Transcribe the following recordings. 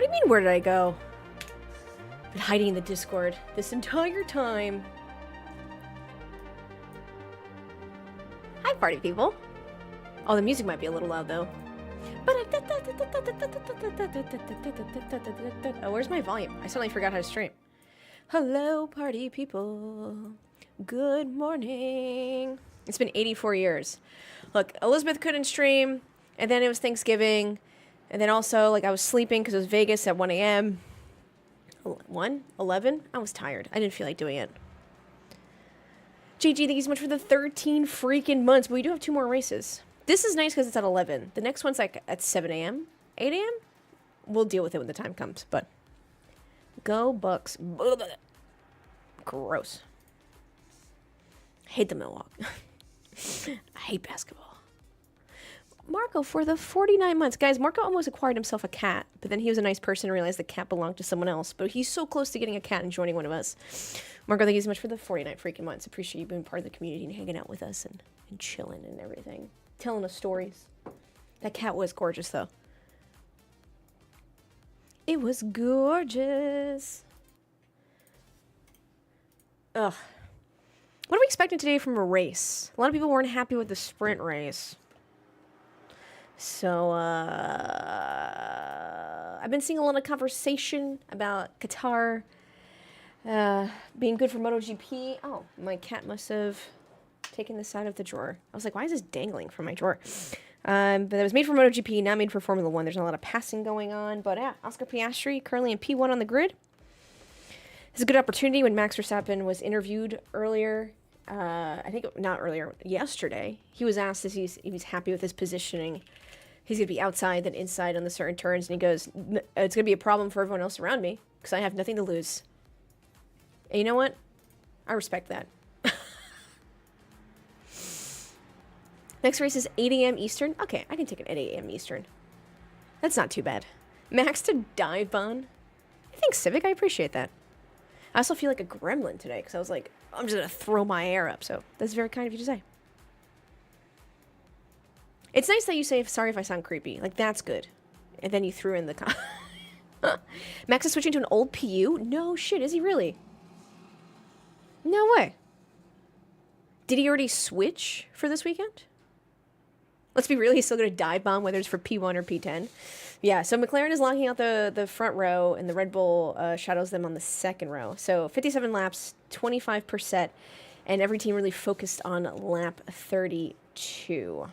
What do you mean, where did I go? Been hiding in the Discord this entire time. Hi, party people. Oh, the music might be a little loud, though. Oh, where's my volume? I suddenly forgot how to stream. Hello, party people. Good morning. It's been 84 years. Look, Elizabeth couldn't stream, and then it was Thanksgiving, and then also, like, I was sleeping because it was Vegas at 1 a.m. 1? 11? I was tired. I didn't feel like doing it. GG, thank you so much for the 13 freaking months, but we do have 2 more races. This is nice because it's at 11. The next one's like at 7 a.m. 8 a.m.? We'll deal with it when the time comes, but... Go Bucks. Gross. Hate the Milwaukee. I hate basketball. Marco for the 49 months. Guys, Marco almost acquired himself a cat, but then he was a nice person and realized the cat belonged to someone else. But he's so close to getting a cat and joining one of us. Marco, thank you so much for the 49 freaking months. Appreciate you being part of the community and hanging out with us and chilling and everything. Telling us stories. That cat was gorgeous, though. It was gorgeous. Ugh. What are we expecting today from a race? A lot of people weren't happy with the sprint race. So, I've been seeing a lot of conversation about Qatar being good for MotoGP. Oh, my cat must have taken this out of the drawer. I was like, why is this dangling from my drawer? But it was made for MotoGP, not made for Formula 1. There's not a lot of passing going on. But yeah, Oscar Piastri currently in P1 on the grid. It's a good opportunity. When Max Verstappen was interviewed earlier, I think not earlier, yesterday, he was asked if he's happy with his positioning. He's going to be outside then inside on the certain turns. And he goes, it's going to be a problem for everyone else around me because I have nothing to lose. And you know what? I respect that. Next race is 8 a.m. Eastern. Okay, I can take it at 8 a.m. Eastern. That's not too bad. Max to dive on. Thanks, Civic. I appreciate that. I also feel like a gremlin today because I was like, I'm just going to throw my air up. So that's very kind of you to say. It's nice that you say, sorry if I sound creepy. Like, that's good. And then you threw in the... Max is switching to an old PU? No shit, is he really? No way. Did he already switch for this weekend? Let's be real, he's still going to dive bomb, whether it's for P1 or P10. Yeah, so McLaren is locking out the front row, and the Red Bull shadows them on the second row. So 57 laps, 25%, and every team really focused on lap 32.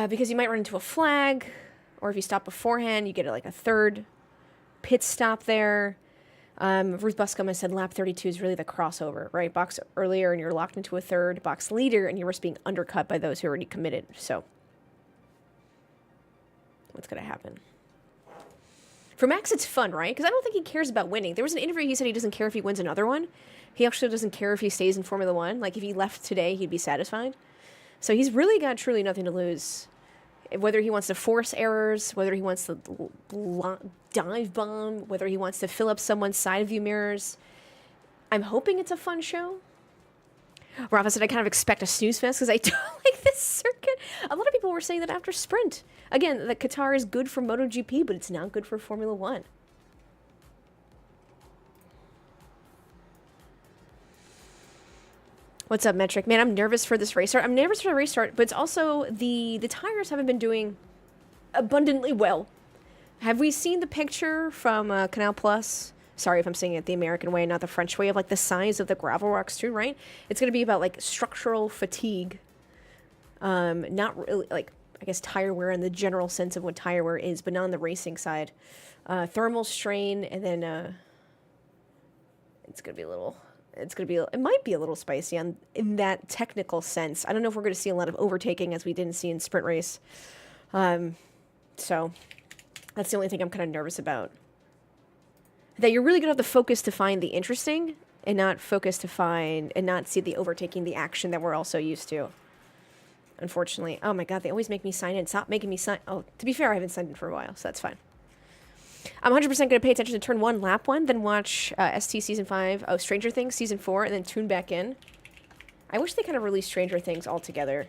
Because you might run into a flag, or if you stop beforehand, you get like a third pit stop there. Ruth Buscom has said lap 32 is really the crossover, right? Box earlier and you're locked into a third, box leader and you risk being undercut by those who are already committed. So, what's going to happen? For Max, it's fun, right? Because I don't think he cares about winning. There was an interview, he said he doesn't care if he wins another one. He actually doesn't care if he stays in Formula 1. Like, if he left today, he'd be satisfied. So he's really got truly nothing to lose. Whether he wants to force errors, whether he wants to dive bomb, whether he wants to fill up someone's side view mirrors. I'm hoping it's a fun show. Rafa said I kind of expect a snooze fest because I don't like this circuit. A lot of people were saying that after Sprint. Again, that Qatar is good for MotoGP, but it's not good for Formula 1. What's up, Metric? Man, I'm nervous for this race start. I'm nervous for the race start, but it's also the tires haven't been doing abundantly well. Have we seen the picture from Canal Plus? Sorry if I'm saying it the American way, not the French way, of like the size of the gravel rocks too, right? It's going to be about like structural fatigue. Not really like, I guess, tire wear in the general sense of what tire wear is, but not on the racing side. Thermal strain, and then it's going to be a little... it might be a little spicy in that technical sense. I don't know if we're going to see a lot of overtaking as we didn't see in sprint race. So that's the only thing I'm kind of nervous about. That you're really going to have to focus to find the interesting and not focus to find and not see the overtaking, the action that we're also used to. Unfortunately. Oh my God, they always make me sign in. Stop making me sign. Oh, to be fair, I haven't signed in for a while, so that's fine. I'm 100% going to pay attention to turn 1, lap 1, then watch ST Season 5, Stranger Things Season 4, and then tune back in. I wish they kind of released Stranger Things all together.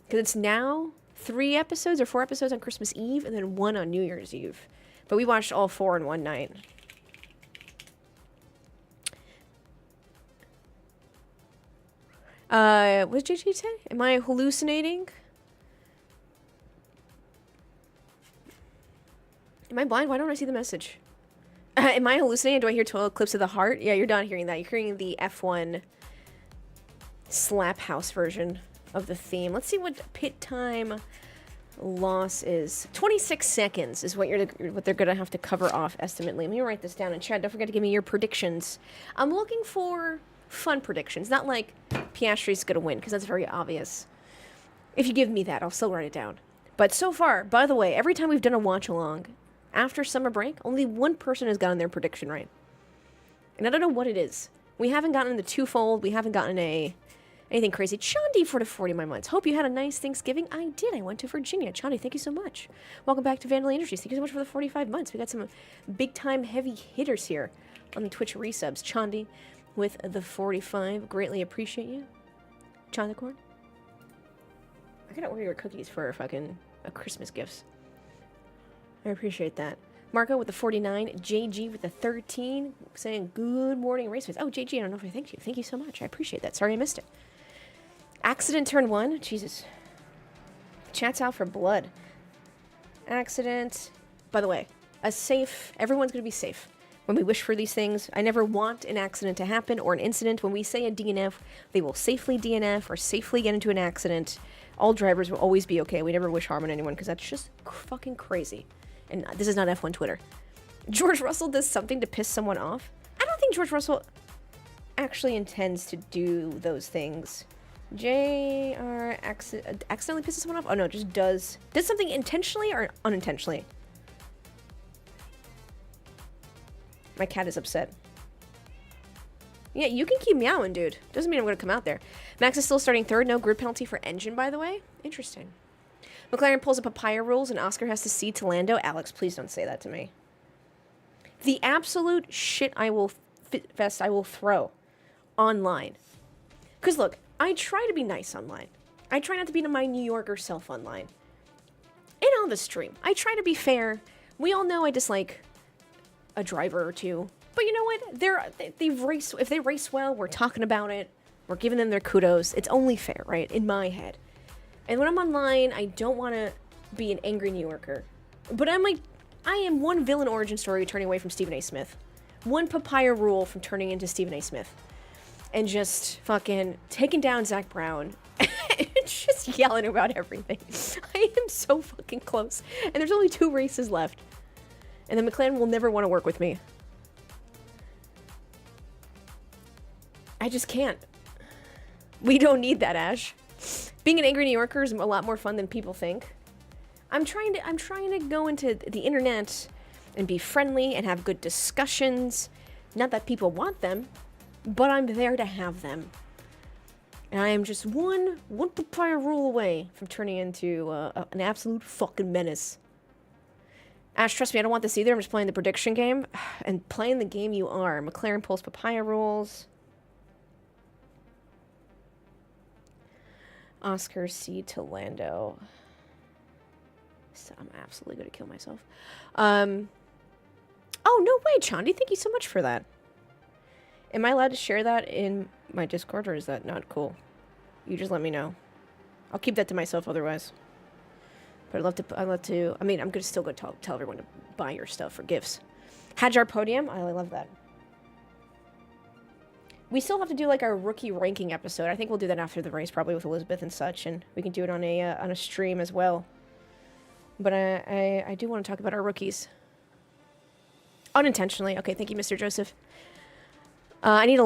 Because it's now 3 episodes or 4 episodes on Christmas Eve, and then 1 on New Year's Eve. But we watched all 4 in one night. What did JG say? Am I hallucinating? Am I blind? Why don't I see the message? Am I hallucinating? Do I hear 12 clips of the heart? Yeah, you're not hearing that. You're hearing the F1 slap house version of the theme. Let's see what pit time loss is. 26 seconds is what they're gonna have to cover off estimately. Let me write this down in chat. Don't forget to give me your predictions. I'm looking for fun predictions, not like Piastri's gonna win, because that's very obvious. If you give me that, I'll still write it down. But so far, by the way, every time we've done a watch along after summer break, only one person has gotten their prediction right. And I don't know what it is. We haven't gotten the twofold. We haven't gotten anything crazy. Chandi for the 40 my months. Hope you had a nice Thanksgiving. I did. I went to Virginia. Chandi, thank you so much. Welcome back to Vandal Industries. Thank you so much for the 45 months. We got some big time heavy hitters here on the Twitch resubs. Chandi with the 45. Greatly appreciate you. Chandi Corn. I gotta order your cookies for fucking Christmas gifts. I appreciate that. Marco with the 49. JG with the 13. Saying good morning, Raceways. Oh, JG, I don't know if I thanked you. Thank you so much. I appreciate that. Sorry I missed it. Accident turn 1. Jesus. Chat's out for blood. Accident. By the way, everyone's going to be safe when we wish for these things. I never want an accident to happen or an incident. When we say a DNF, they will safely DNF or safely get into an accident. All drivers will always be okay. We never wish harm on anyone because that's just fucking crazy. And this is not F1 Twitter. George Russell does something to piss someone off. I don't think George Russell actually intends to do those things. JR accidentally pisses someone off? Oh no, just does something intentionally or unintentionally? My cat is upset. Yeah, you can keep meowing, dude. Doesn't mean I'm going to come out there. Max is still starting third. No grid penalty for engine, by the way. Interesting. McLaren pulls a papaya rules and Oscar has to cede to Lando. Alex, please don't say that to me. The absolute shit I will throw online. Because look, I try to be nice online. I try not to be to my New Yorker self online. And on the stream. I try to be fair. We all know I dislike a driver or two. But you know what? If they race well, we're talking about it. We're giving them their kudos. It's only fair, right? In my head. And when I'm online, I don't want to be an angry New Yorker. But I am one villain origin story turning away from Stephen A. Smith. One papaya rule from turning into Stephen A. Smith. And just fucking taking down Zach Brown. And just yelling about everything. I am so fucking close. And there's only 2 races left. And then McLaren will never want to work with me. I just can't. We don't need that, Ash. Being an angry New Yorker is a lot more fun than people think. I'm trying to go into the internet and be friendly and have good discussions. Not that people want them, but I'm there to have them. And I am just one papaya rule away from turning into an absolute fucking menace. Ash, trust me, I don't want this either. I'm just playing the prediction game. And playing the game you are. McLaren pulls papaya rules. Oscar cede to Lando. So I'm absolutely going to kill myself. Oh, no way, Chandi. Thank you so much for that. Am I allowed to share that in my Discord, or is that not cool? You just let me know. I'll keep that to myself otherwise. But I'd love to, I mean, I'm still going to tell everyone to buy your stuff for gifts. Hajar Podium. I love that. We still have to do like our rookie ranking episode. I think we'll do that after the race, probably with Elizabeth and such, and we can do it on a stream as well. But I do want to talk about our rookies. Unintentionally. Okay, thank you, Mr. Joseph. I need a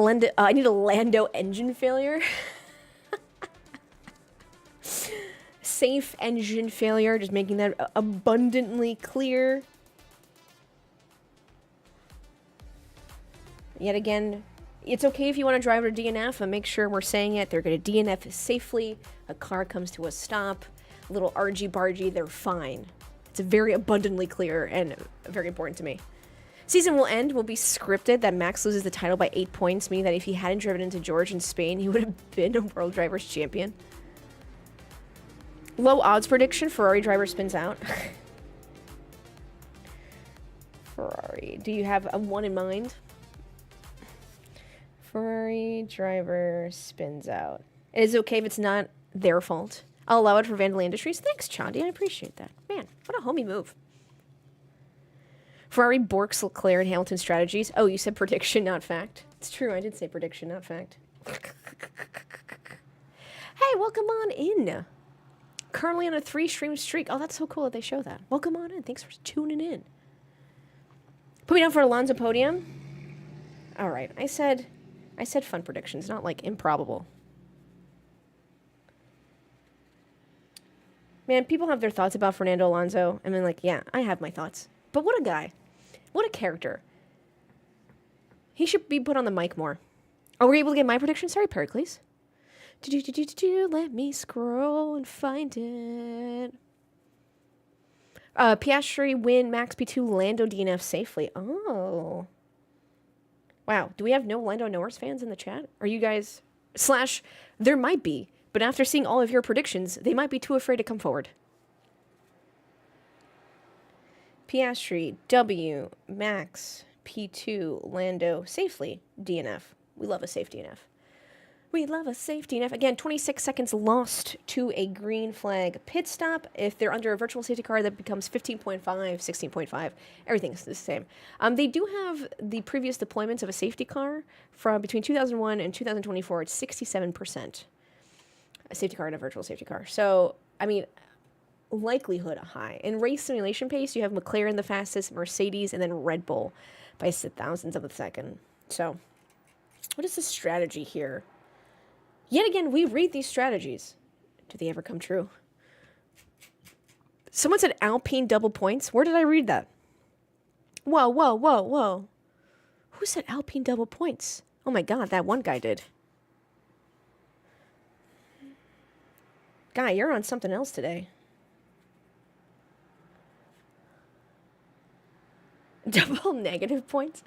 Lando engine failure. Safe engine failure, just making that abundantly clear. Yet again, it's okay if you want to drive a DNF, and make sure we're saying it. They're going to DNF safely. A car comes to a stop. A little argy-bargy, they're fine. It's very abundantly clear and very important to me. Season will end, will be scripted that Max loses the title by 8 points, meaning that if he hadn't driven into George in Spain, he would have been a World Drivers' Champion. Low odds prediction, Ferrari driver spins out. Ferrari. Do you have a one in mind? Ferrari driver spins out. It is okay if it's not their fault. I'll allow it for Vandal Industries. Thanks, Chandi. I appreciate that. Man, what a homie move. Ferrari borks Leclerc and Hamilton strategies. Oh, you said prediction, not fact. It's true. I did say prediction, not fact. Hey, welcome on in. Currently on a 3-stream streak. Oh, that's so cool that they show that. Welcome on in. Thanks for tuning in. Put me down for Alonso podium. All right. I said fun predictions, not like improbable. Man, people have their thoughts about Fernando Alonso. I mean, like, yeah, I have my thoughts. But what a guy. What a character. He should be put on the mic more. Are we able to get my prediction? Sorry, Pericles. Let me scroll and find it. Piastri win, Max P2, Lando DNF safely. Oh. Wow. Do we have no Lando Norris fans in the chat? Are you guys... / there might be. But after seeing all of your predictions, they might be too afraid to come forward. Piastri, W, Max, P2, Lando, safely, DNF. We love a safe DNF. We love a safe DNF. Again, 26 seconds lost to a green flag pit stop. If they're under a virtual safety car, that becomes 15.5, 16.5. Everything's the same. They do have the previous deployments of a safety car from between 2001 and 2024. It's 67%. A safety car and a virtual safety car. So, I mean, likelihood high. In race simulation pace, you have McLaren the fastest, Mercedes, and then Red Bull by thousandths of a second. So, what is the strategy here? Yet again, we read these strategies. Do they ever come true? Someone said Alpine double points. Where did I read that? Whoa, whoa, whoa, whoa. Who said Alpine double points? Oh my god, that one guy did. Guy, you're on something else today. Double negative points?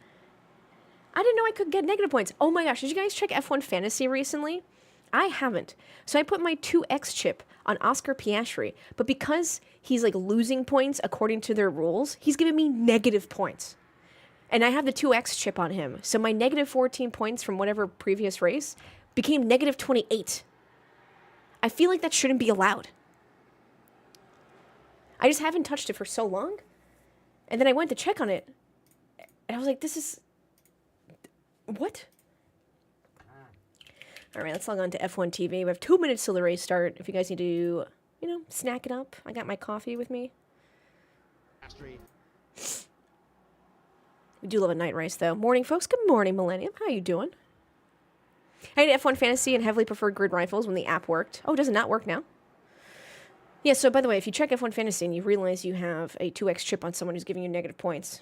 I didn't know I could get negative points. Oh my gosh, did you guys check F1 Fantasy recently? I haven't. So I put my 2X chip on Oscar Piastri, but because he's like losing points according to their rules, he's giving me negative points. And I have the 2X chip on him. So my negative 14 points from whatever previous race became negative 28. I feel like that shouldn't be allowed. I just haven't touched it for so long. And then I went to check on it. And I was like, this is... What? All right, let's log on to F1 TV. We have 2 minutes till the race start. If you guys need to, you know, snack it up. I got my coffee with me. We do love a night race, though. Morning, folks. Good morning, Millennium. How you doing? I had F1 Fantasy and heavily preferred grid rifles when the app worked. Oh, does it not work now? Yeah, so by the way, if you check F1 Fantasy and you realize you have a 2X chip on someone who's giving you negative points.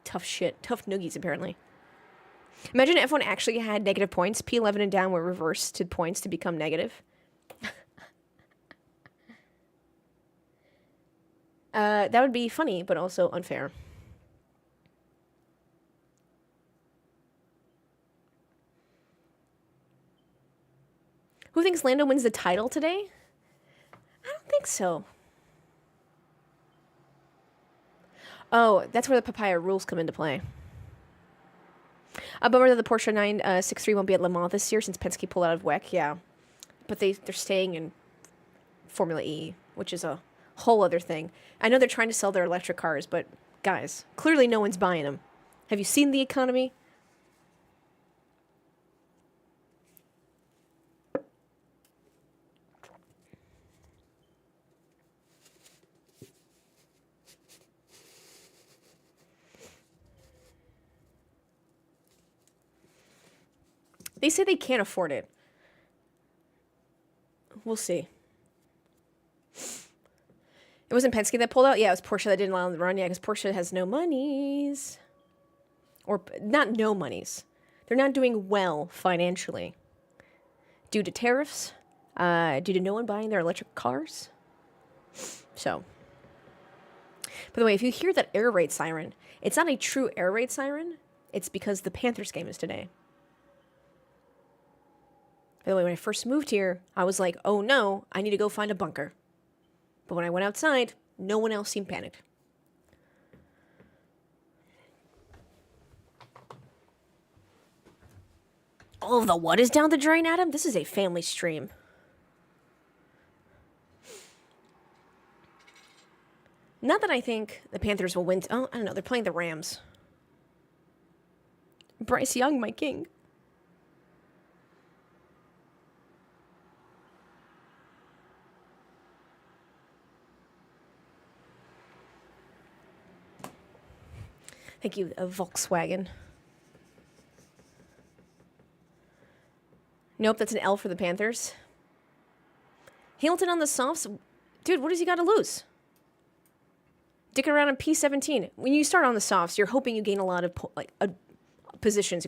Tough shit. Tough noogies, apparently. Imagine F1 actually had negative points. P11 and down were reversed to points to become negative. That would be funny, but also unfair. Who thinks Lando wins the title today? I don't think so. Oh, that's where the papaya rules come into play. A bummer that the Porsche 963 won't be at Le Mans this year since Penske pulled out of WEC. Yeah, but they're staying in Formula E, which is a whole other thing. I know they're trying to sell their electric cars, but guys, clearly no one's buying them. Have you seen the economy? They say they can't afford it. We'll see. It wasn't Penske that pulled out? Yeah, it was Porsche that didn't allow them to run. Yeah, because Porsche has no monies. Or, not no monies. They're not doing well financially. Due to tariffs. Due to no one buying their electric cars. So. By the way, if you hear that air raid siren, it's not a true air raid siren. It's because the Panthers game is today. By the way, when I first moved here, I was like, oh no, I need to go find a bunker. But when I went outside, no one else seemed panicked. All of the what is down the drain, Adam? This is a family stream. Not that I think the Panthers will win. Oh, I don't know. They're playing the Rams. Bryce Young, my king. Thank you, Volkswagen. Nope, that's an L for the Panthers. Hamilton on the softs. Dude, what does he got to lose? Dicking around on P17. When you start on the softs, you're hoping you gain a lot of positions,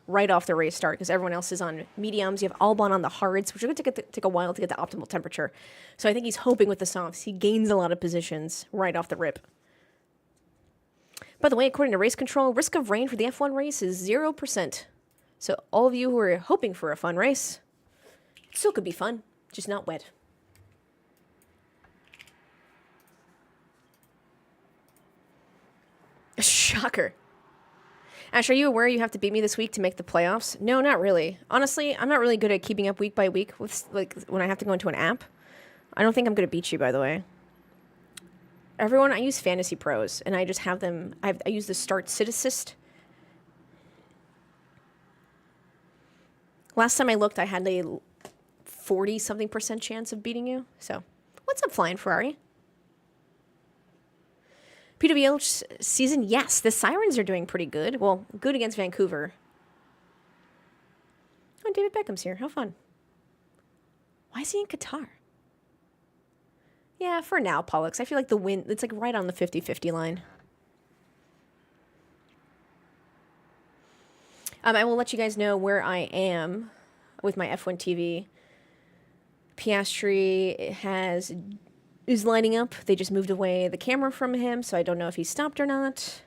right off the race start, because everyone else is on mediums. You have Albon on the hards, which are going to take a while to get the optimal temperature. So I think he's hoping with the softs, he gains a lot of positions right off the rip. By the way, according to race control, risk of rain for the F1 race is 0%. So all of you who are hoping for a fun race, it still could be fun, just not wet. Shocker. Ash, are you aware you have to beat me this week to make the playoffs? No, not really. Honestly, I'm not really good at keeping up week by week with when I have to go into an app. I don't think I'm going to beat you, by the way. Everyone, I use Fantasy Pros, and I just have them. I use the Start Sit Assist. Last time I looked, I had a 40-something% chance of beating you. So, what's up, Flying Ferrari? PWL season, yes. The Sirens are doing pretty good. Well, good against Vancouver. Oh, David Beckham's here. How fun. Why is he in Qatar? Yeah, for now, Pollux. I feel like the win, it's like right on the 50-50 line. I will let you guys know where I am with my F1 TV. Piastri is lining up. They just moved away the camera from him, so I don't know if he stopped or not.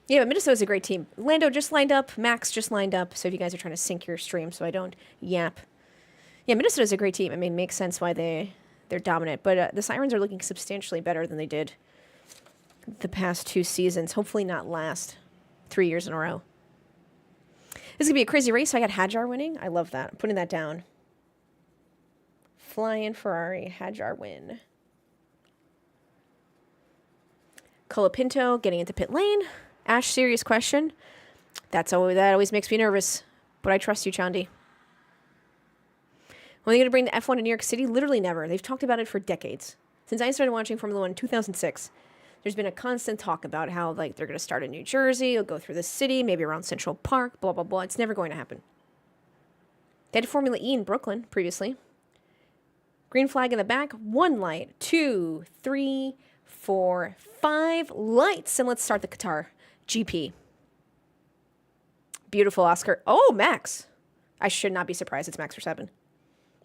Yeah, but Minnesota's a great team. Lando just lined up. Max just lined up. So if you guys are trying to sync your stream so I don't yap. Yeah, Minnesota's a great team. I mean, it makes sense why they're dominant. But the Sirens are looking substantially better than they did the past 2 seasons. Hopefully not last 3 years in a row. This is going to be a crazy race. So I got Hadjar winning. I love that. I'm putting that down. Flying Ferrari. Hadjar win. Colapinto getting into pit lane. Ash, serious question. That always makes me nervous. But I trust you, Chandi. When are they going to bring the F1 to New York City? Literally never. They've talked about it for decades. Since I started watching Formula 1 in 2006, there's been a constant talk about how they're going to start in New Jersey, it'll go through the city, maybe around Central Park, blah, blah, blah. It's never going to happen. They had Formula E in Brooklyn previously. Green flag in the back. 1 light. 2, 3, 4, 5 lights. And let's start the Qatar GP. Beautiful, Oscar. Oh, Max. I should not be surprised it's Max Verstappen.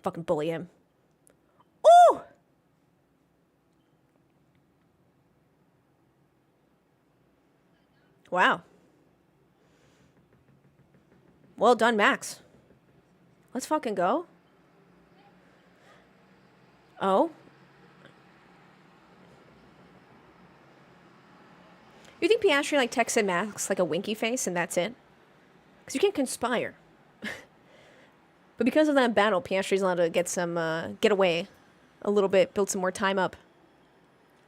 Fucking bully him. Oh! Wow. Well done, Max. Let's fucking go. Oh. You think Piastri texted Max like a winky face and that's it? Because you can't conspire. But because of that battle, Piastri's allowed to get away a little bit, build some more time up.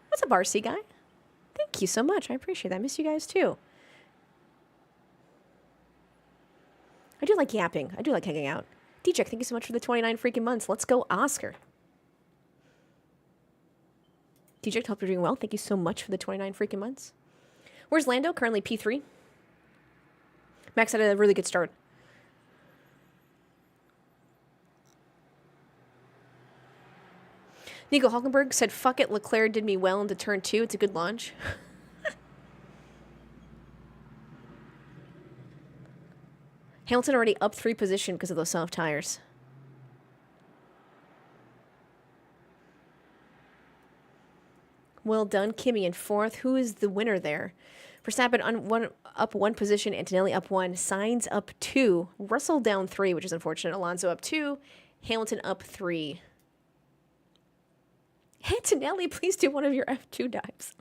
What's up, RC guy? Thank you so much. I appreciate that. I miss you guys too. I do like yapping. I do like hanging out. DJ, thank you so much for the 29 freaking months. Let's go, Oscar. DJ, hope you're doing well. Thank you so much for the 29 freaking months. Where's Lando? Currently P3. Max had a really good start. Nico Hulkenberg said, fuck it, Leclerc did me well into turn 2. It's a good launch. Hamilton already up 3 position because of those soft tires. Well done, Kimmy in fourth. Who is the winner there? Verstappen up one position, Antonelli up one, Sainz up two, Russell down three, which is unfortunate. Alonso up two, Hamilton up three. Antonelli, please do one of your F2 dives.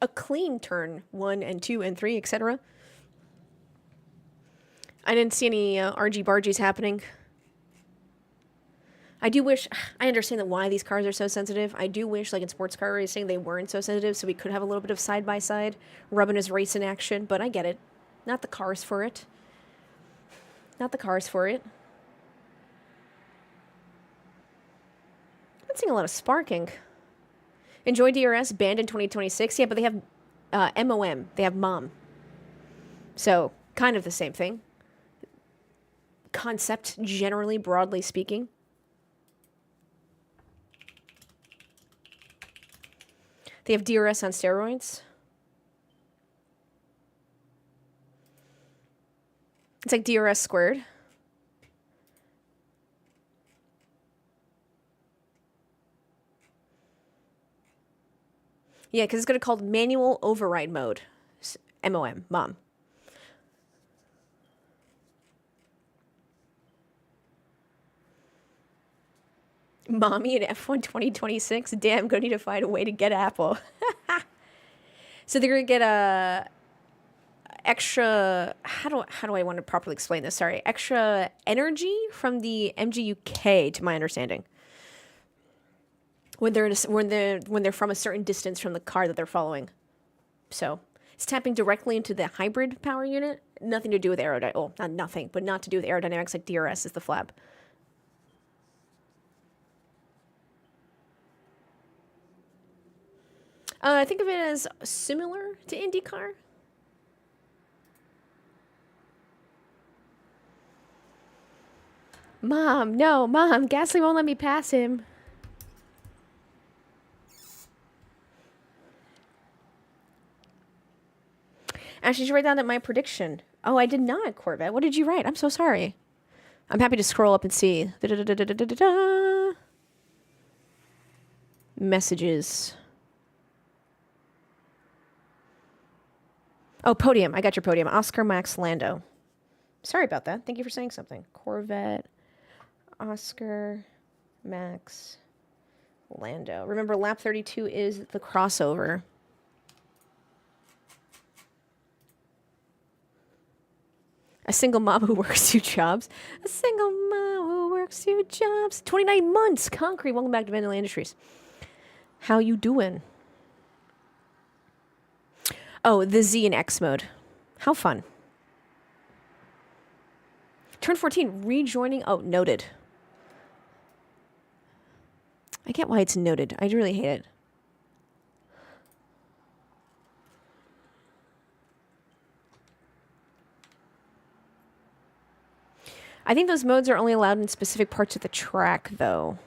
A clean turn, 1 and 2 and 3, etc. I didn't see any argy-bargies happening. I do wish, I understand that why these cars are so sensitive. I do wish, like in sports car racing, they weren't so sensitive, so we could have a little bit of side-by-side rubbing his race in action, but I get it. Not the cars for it. Not the cars for it. I'm seeing a lot of sparking. Enjoy DRS, banned in 2026. Yeah, but they have MOM. They have MOM. So, kind of the same thing. Concept, generally, broadly speaking. They have DRS on steroids. It's like DRS squared. Yeah, because it's going to be called manual override mode. MOM, MOM. Mommy in F1 2026? Damn, gonna need to find a way to get Apple. So they're going to get a extra, how do I want to properly explain this? Sorry. Extra energy from the MGUK, to my understanding. When they're from a certain distance from the car that they're following. So it's tapping directly into the hybrid power unit. Nothing to do with aerodynamics. Oh, not nothing, but not to do with aerodynamics like DRS is the flap. I think of it as similar to IndyCar. Mom, no, Mom, Gasly won't let me pass him. Ashley, did you write down that my prediction? Oh, I did not, Corvette. What did you write? I'm so sorry. I'm happy to scroll up and see. Messages. Oh, podium. I got your podium. Oscar Max Lando. Sorry about that. Thank you for saying something. Corvette. Oscar Max Lando. Remember, lap 32 is the crossover. A single mom who works 2 jobs. A single mom who works 2 jobs. 29 months. Concrete. Welcome back to Vanilla Industries. How you doing? Oh, the Z and X mode. How fun. Turn 14. Rejoining. Oh, noted. I get why it's noted. I really hate it. I think those modes are only allowed in specific parts of the track, though.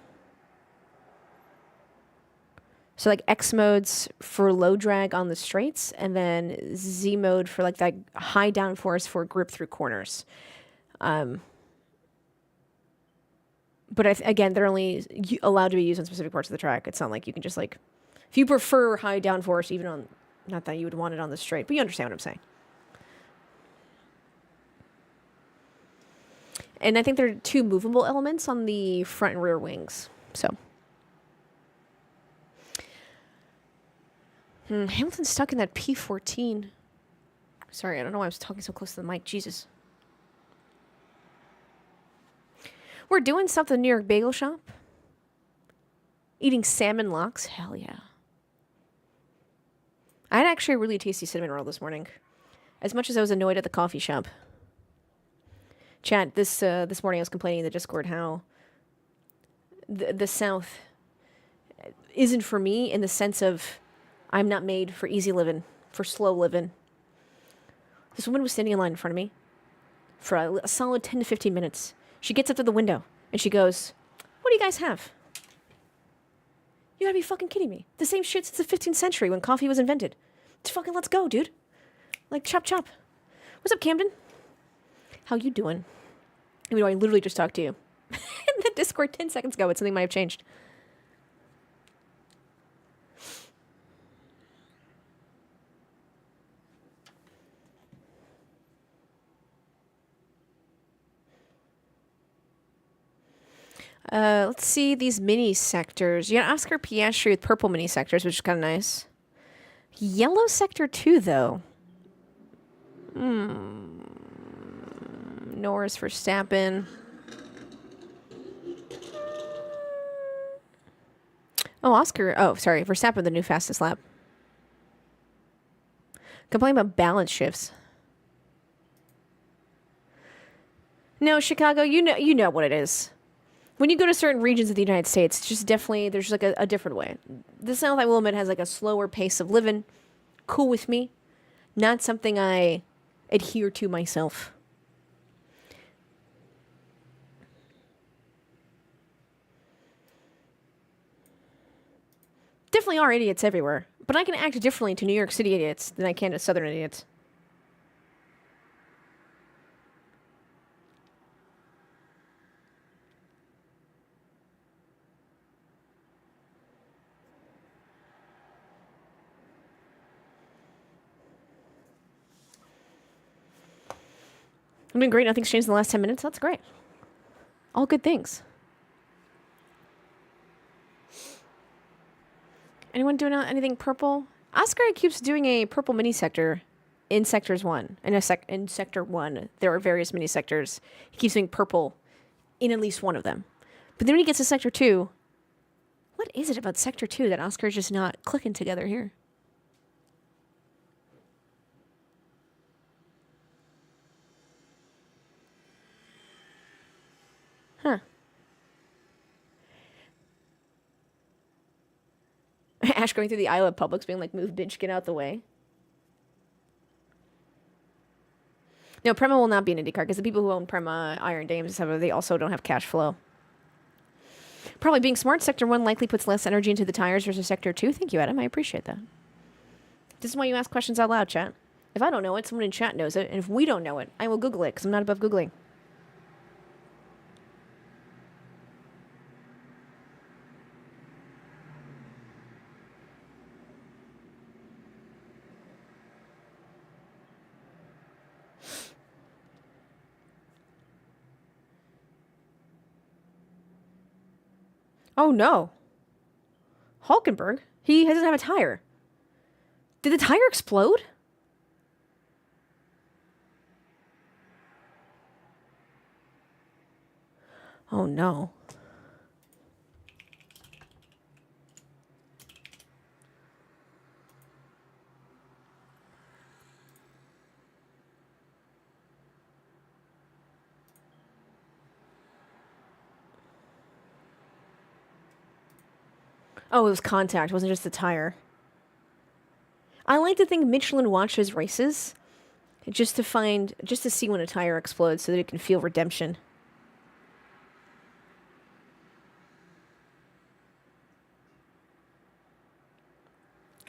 So, like, X modes for low drag on the straights, and then Z mode for, like, that high downforce for grip through corners. But, again, they're only allowed to be used on specific parts of the track. It's not like you can just, like... If you prefer high downforce, even on... Not that you would want it on the straight, but you understand what I'm saying. And I think there are 2 movable elements on the front and rear wings. So... Hamilton's stuck in that P14. Sorry, I don't know why I was talking so close to the mic. Jesus. We're doing something in the New York Bagel Shop. Eating salmon lox. Hell yeah. I had actually a really tasty cinnamon roll this morning. As much as I was annoyed at the coffee shop. Chat, this morning I was complaining in the Discord how the South isn't for me in the sense of I'm not made for easy living, for slow living. This woman was standing in line in front of me for a solid 10 to 15 minutes. She gets up to the window and she goes, "What do you guys have?" You gotta be fucking kidding me. The same shit since the 15th century when coffee was invented. Just fucking let's go, dude. Like, chop chop. What's up, Camden? How you doing? Even though I literally just talked to you. In the Discord 10 seconds ago, but something might have changed. Let's see these mini sectors. You got Oscar Piastri with purple mini sectors, which is kind of nice. Yellow sector 2, though. Norris for Verstappen. Oh, Oscar. Oh, sorry. Verstappen, the new fastest lap. Complain about balance shifts. No, Chicago, you know what it is. When you go to certain regions of the United States, it's just definitely, there's like a different way. The South, I will admit, has like a slower pace of living. Cool with me. Not something I adhere to myself. Definitely are idiots everywhere. But I can act differently to New York City idiots than I can to Southern idiots. It's been great. Nothing's changed in the last 10 minutes. That's great. All good things. Anyone doing anything purple? Oscar keeps doing a purple mini sector in sectors 1. In sector 1, there are various mini sectors. He keeps doing purple in at least one of them. But then when he gets to sector 2, what is it about sector 2 that Oscar's just not clicking together here? Huh. Ash going through the aisle of Publix being like, move, bitch, get out the way. No, Prema will not be an IndyCar because the people who own Prema, Iron Dames, etc., they also don't have cash flow. Probably being smart, Sector 1 likely puts less energy into the tires versus Sector 2. Thank you, Adam. I appreciate that. This is why you ask questions out loud, chat. If I don't know it, someone in chat knows it. And if we don't know it, I will Google it because I'm not above Googling. Oh, no. Hulkenberg? He doesn't have a tire. Did the tire explode? Oh, no. Oh, it was contact. It wasn't just the tire. I like to think Michelin watches races just to see when a tire explodes so that it can feel redemption.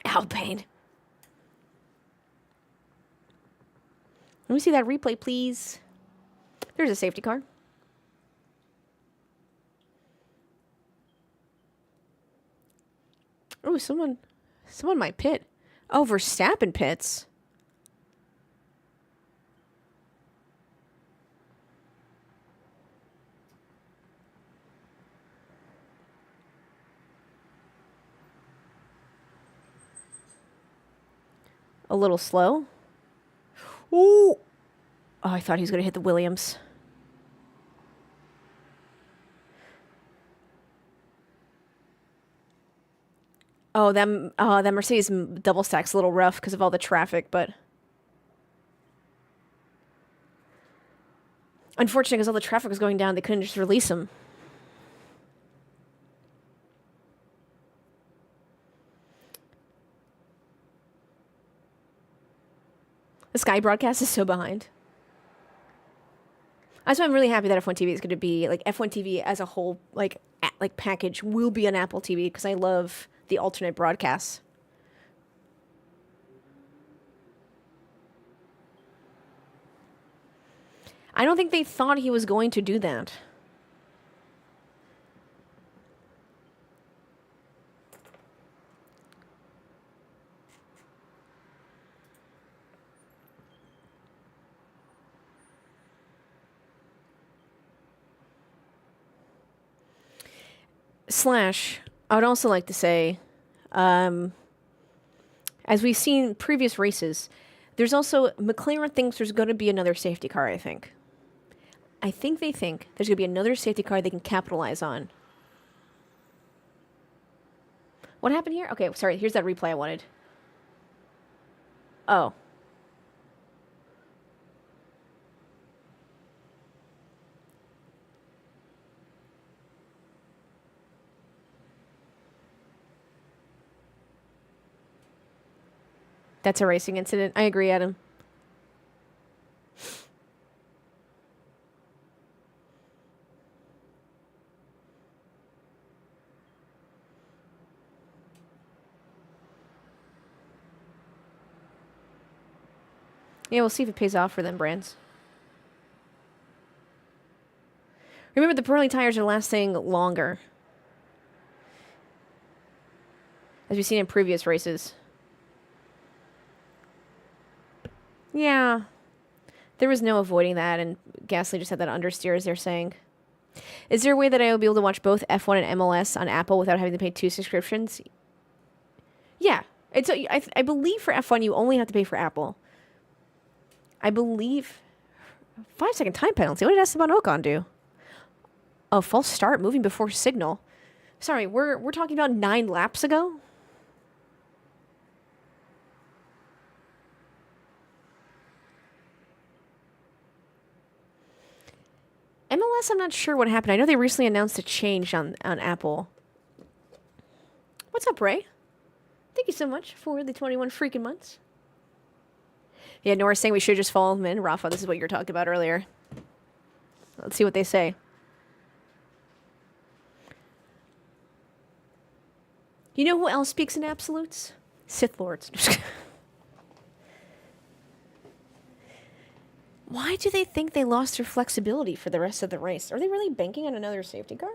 Alpine. Let me see that replay, please. There's a safety car. Oh, someone might pit. Oh, Verstappen pits. A little slow. Ooh. Oh, I thought he was going to hit the Williams. Oh, that Mercedes double stack's a little rough because of all the traffic, but unfortunately, because all the traffic was going down, they couldn't just release him. The Sky broadcast is so behind. That's why I'm really happy that F1 TV is going to be, like, F1 TV as a whole, like package will be on Apple TV because I love the alternate broadcasts. I don't think they thought he was going to do that. Slash, I would also like to say, as we've seen in previous races, there's also, McLaren thinks there's going to be another safety car, I think. I think they think there's going to be another safety car they can capitalize on. What happened here? Okay, sorry, here's that replay I wanted. Oh. That's a racing incident. I agree, Adam. Yeah, we'll see if it pays off for them brands. Remember, the Pirelli tires are lasting longer, as we've seen in previous races. Yeah. There was no avoiding that, and Gasly just had that understeer, as they're saying. Is there a way that I will be able to watch both F1 and MLS on Apple without having to pay 2 subscriptions? Yeah. I believe for F1 you only have to pay for Apple. I believe... 5-second time penalty. What did Esteban Ocon do? Oh, false start, moving before signal. Sorry, we're talking about 9 laps ago? MLS, I'm not sure what happened. I know they recently announced a change on Apple. What's up, Ray? Thank you so much for the 21 freaking months. Yeah, Nora's saying we should just follow them in. Rafa, this is what you were talking about earlier. Let's see what they say. You know who else speaks in absolutes? Sith Lords. Why do they think they lost their flexibility for the rest of the race? Are they really banking on another safety car?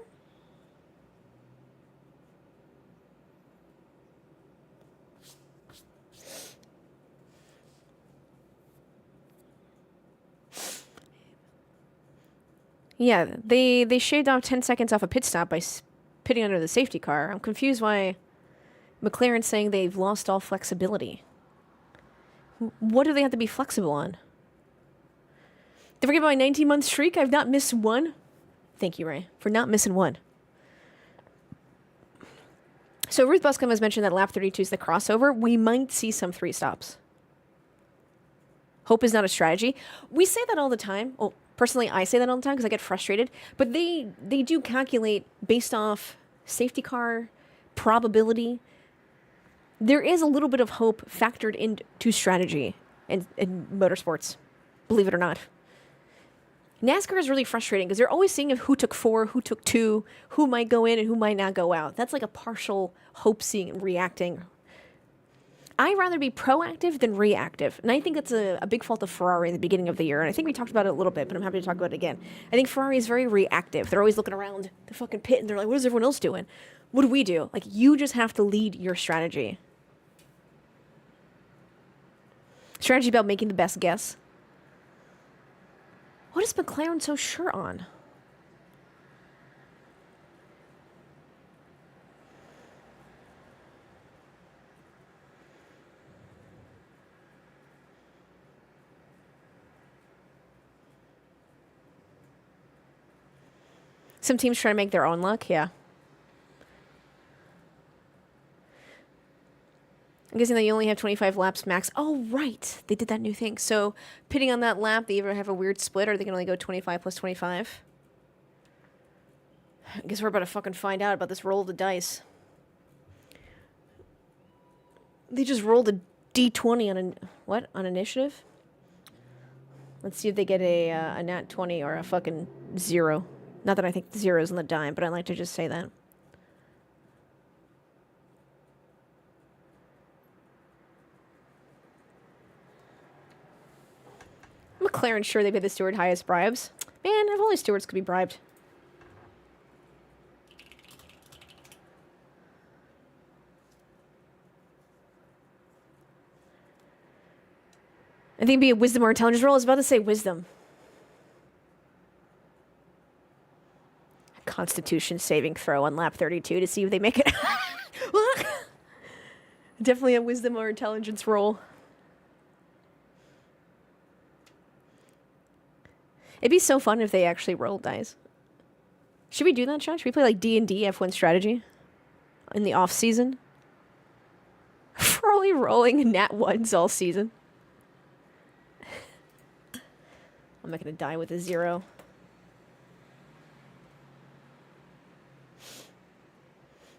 Yeah, they shaved off 10 seconds off a pit stop by pitting under the safety car. I'm confused why McLaren's saying they've lost all flexibility. What do they have to be flexible on? Don't forget my 19-month streak. I've not missed one. Thank you, Ray, for not missing one. So Ruth Buscom has mentioned that lap 32 is the crossover. We might see some 3 stops. Hope is not a strategy. We say that all the time. Well, personally, I say that all the time because I get frustrated. But they do calculate based off safety car, probability. There is a little bit of hope factored into strategy in motorsports, believe it or not. NASCAR is really frustrating because they're always seeing who took 4, who took 2, who might go in and who might not go out. That's like a partial hope seeing and reacting. I'd rather be proactive than reactive. And I think that's a big fault of Ferrari at the beginning of the year. And I think we talked about it a little bit, but I'm happy to talk about it again. I think Ferrari is very reactive. They're always looking around the fucking pit and they're like, what is everyone else doing? What do we do? Like, you just have to lead your strategy. Strategy about making the best guess. What is McLaren so sure on? Some teams try to make their own luck, yeah. I'm guessing that you only have 25 laps max. Oh, right. They did that new thing. So, pitting on that lap, they either have a weird split or they can only go 25 plus 25. I guess we're about to fucking find out about this roll of the dice. They just rolled a D20 on on initiative? Let's see if they get a nat 20 or a fucking 0. Not that I think 0 is on the dime, but I like to just say that. Clarence, sure they pay the steward highest bribes. Man, if only stewards could be bribed. I think it'd be a wisdom or intelligence roll. I was about to say wisdom. Constitution saving throw on lap 32 to see if they make it. Definitely a wisdom or intelligence roll. It'd be so fun if they actually rolled dice. Should we do that, Sean? Should we play like D&D F1 strategy in the off season? We're only rolling nat ones all season. I'm not gonna die with a 0.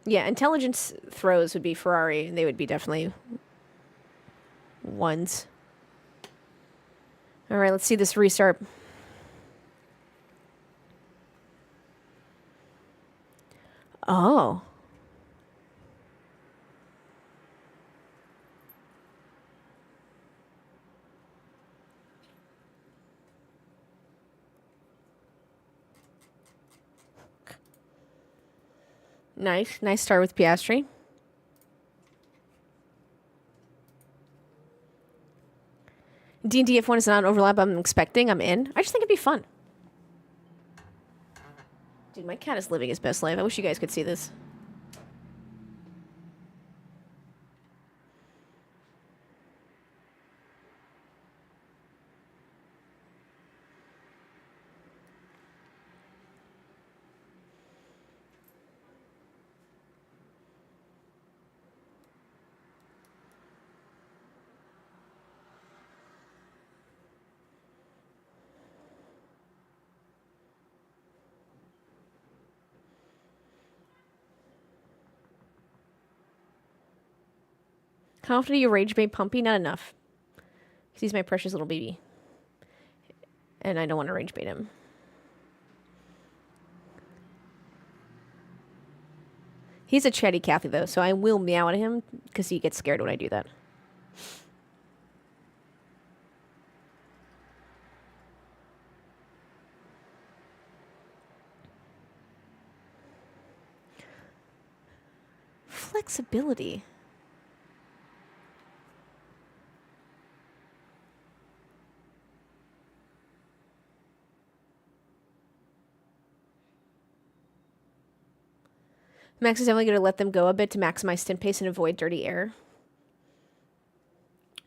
Yeah, intelligence throws would be Ferrari, and they would be definitely ones. All right, let's see this restart. Oh. Nice start with Piastri. D&D F1 is not an overlap I'm expecting. I'm in. I just think it'd be fun. Dude, my cat is living his best life. I wish you guys could see this. How often do you rage bait Pumpy? Not enough. Because he's my precious little baby. And I don't want to rage bait him. He's a chatty Cathy, though, so I will meow at him because he gets scared when I do that. Flexibility. Max is definitely going to let them go a bit to maximize stint pace and avoid dirty air.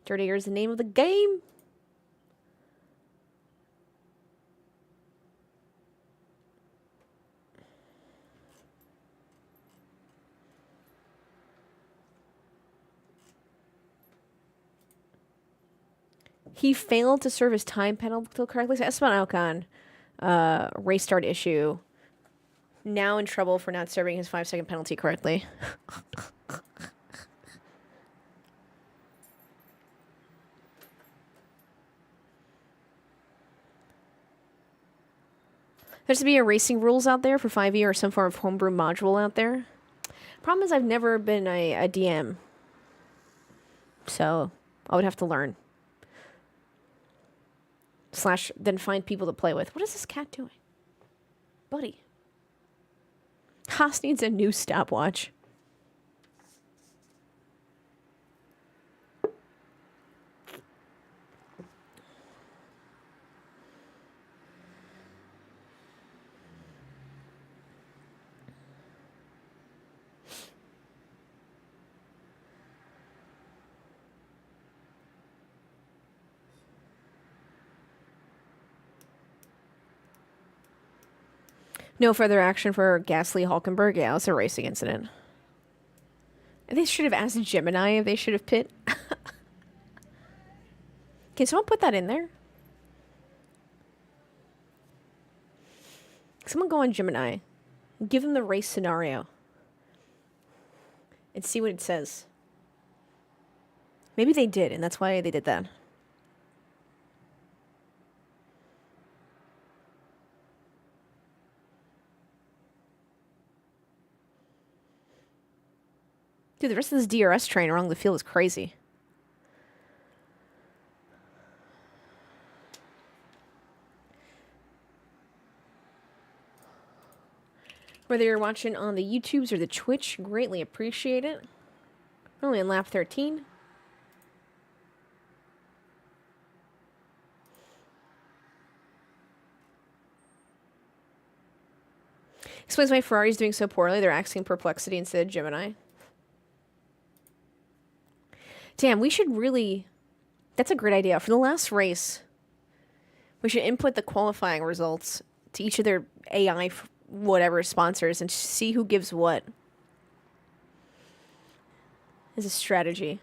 Dirty air is the name of the game. He failed to serve his time penalty correctly. So Esteban Ocon, race start issue. Now in trouble for not serving his 5-second penalty correctly. There's to be a racing rules out there for 5e or some form of homebrew module out there. Problem is I've never been a DM. So I would have to learn. / then find people to play with. What is this cat doing? Buddy. Haas needs a new stopwatch. No further action for Gasly Hulkenberg. Yeah, it's a racing incident. And they should have asked Gemini if they should have pit. Can someone put that in there? Someone go on Gemini. Give them the race scenario. And see what it says. Maybe they did, and that's why they did that. Dude, the rest of this DRS train along the field is crazy. Whether you're watching on the YouTubes or the Twitch, greatly appreciate it. Only in lap 13. Explains why Ferrari's doing so poorly. They're asking Perplexity instead of Gemini. Damn, we should really... That's a great idea. For the last race, we should input the qualifying results to each of their AI whatever sponsors and see who gives what. As a strategy.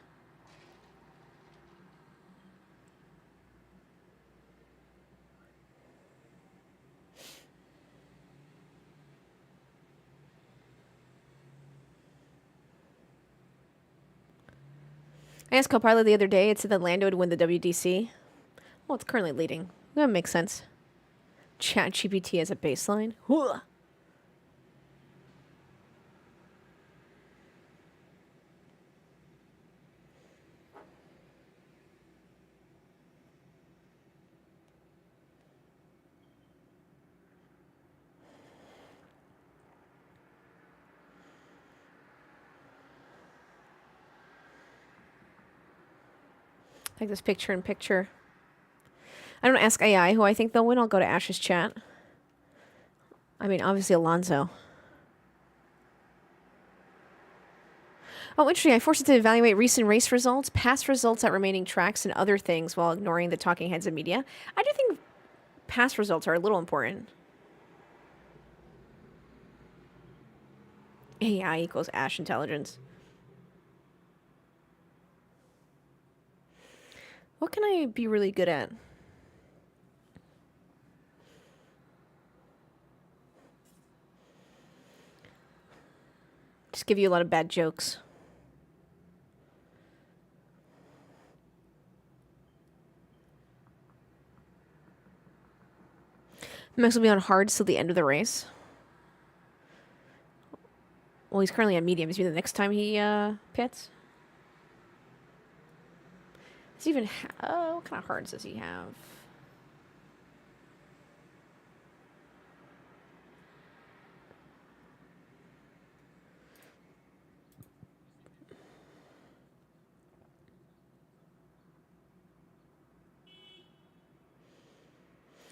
I asked Copilot the other day. It said that Lando would win the WDC. Well, it's currently leading. That makes sense. ChatGPT as a baseline. Hooah. Like this picture in picture. I don't ask AI who I think they'll win. I'll go to Ash's chat. I mean, obviously Alonso. Oh, interesting. I forced it to evaluate recent race results, past results at remaining tracks, and other things while ignoring the talking heads of media. I do think past results are a little important. AI equals Ash intelligence. What can I be really good at? Just give you a lot of bad jokes. Max will be on hard till the end of the race. Well, he's currently on mediums. Maybe the next time he pits. Does he even what kind of hards does he have?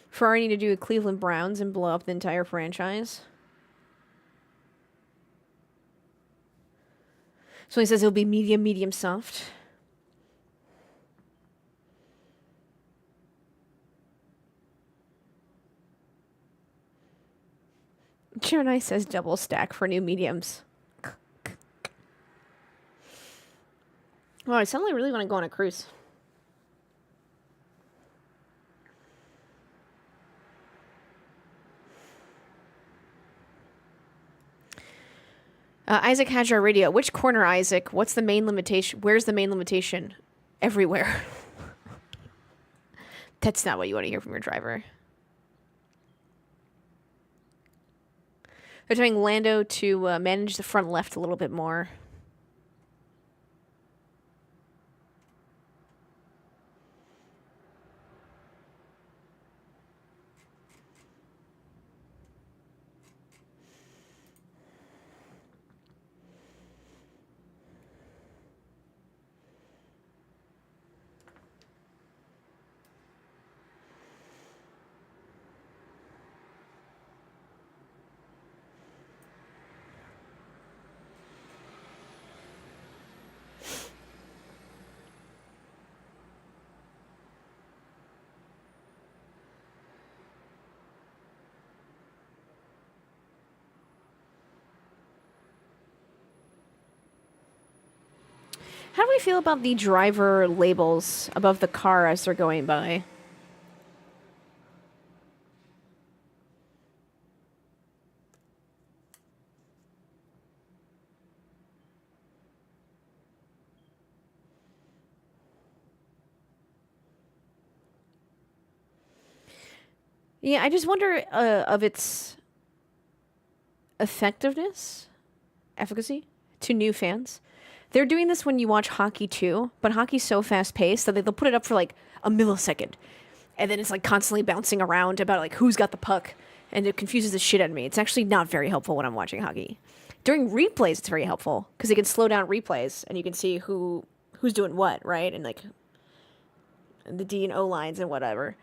Ferrari need to do a Cleveland Browns and blow up the entire franchise. So he says it'll be medium, medium soft. Gemini says double stack for new mediums. Well, I suddenly really want to go on a cruise. Isaac Hajar Radio. Which corner, Isaac? What's the main limitation? Where's the main limitation? Everywhere. That's not what you want to hear from your driver. They're telling Lando to manage the front left a little bit more. How do we feel about the driver labels above the car as they're going by? Yeah, I just wonder of its efficacy to new fans. They're doing this when you watch hockey too, but hockey's so fast paced that they'll put it up for like a millisecond, and then it's like constantly bouncing around about like who's got the puck, And it confuses the shit out of me. It's actually not very helpful when I'm watching hockey. During replays, it's very helpful because they can slow down replays and you can see who's doing what, right? And like the D and O lines and whatever.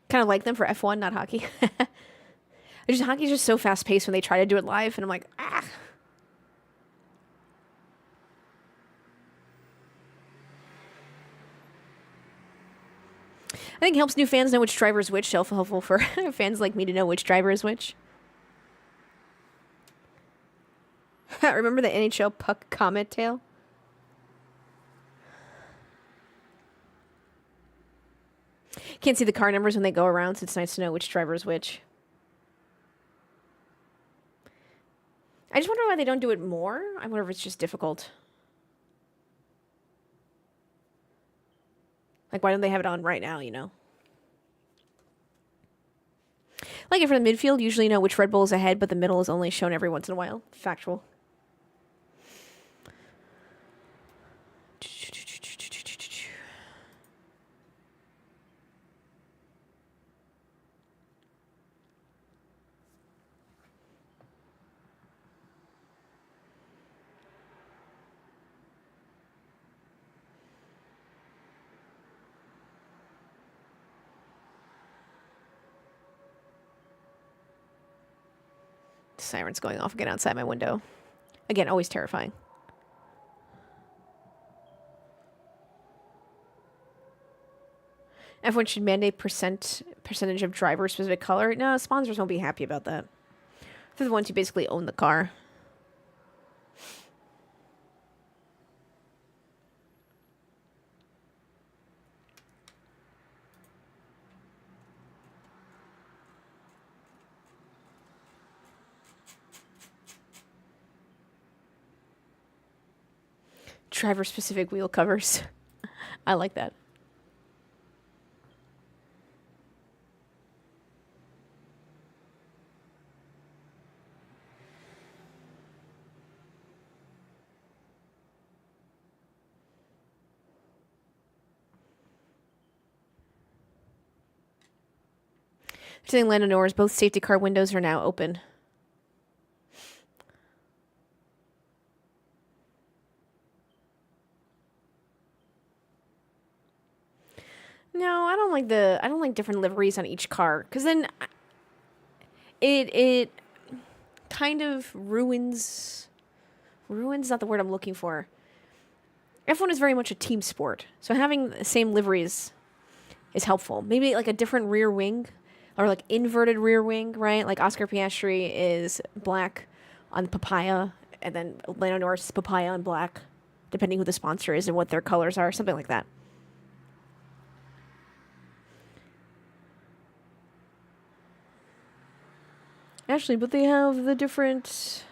Kind of like them for F1, not hockey. Hockey's just so fast paced when they try to do it live, and I'm like, ah. I think it helps new fans know which driver is which. Helpful for fans like me to know which driver is which. Remember the NHL puck comet tail? Can't see the car numbers when they go around, so it's nice to know which driver is which. I just wonder why they don't do it more. I wonder if it's just difficult. Like, why don't they have it on right now, you know? Like, if for the midfield, usually know which Red Bull is ahead, but the middle is only shown every once in a while. Factual. Sirens going off again outside my window. Again, always terrifying. Everyone should mandate percentage of driver specific color. No, sponsors won't be happy about that. They're the ones who basically own the car. Driver specific wheel covers. I like that. Saying Lando Norris, both safety car windows are now open. No, I don't like different liveries on each car, because then it kind of ruins not the word I'm looking for. F1 is very much a team sport, so having the same liveries is helpful. Maybe like a different rear wing, or like inverted rear wing, right? Like Oscar Piastri is black on papaya, and then Lando Norris is papaya on black, depending who the sponsor is and what their colors are, something like that. Actually, but they have the different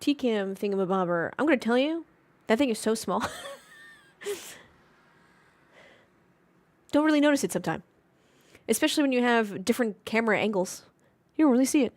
TCAM thingamabobber. I'm going to tell you, that thing is so small. Don't really notice it sometimes. Especially when you have different camera angles. You don't really see it.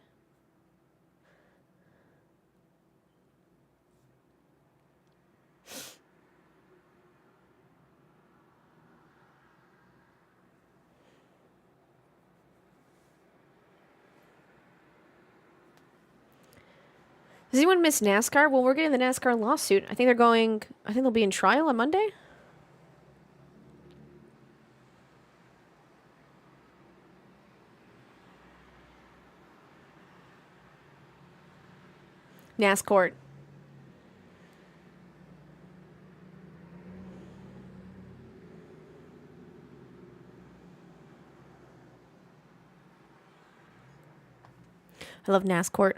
Does anyone miss NASCAR? Well, we're getting the NASCAR lawsuit. I think they'll be in trial on Monday. NASCAR. I love NASCAR.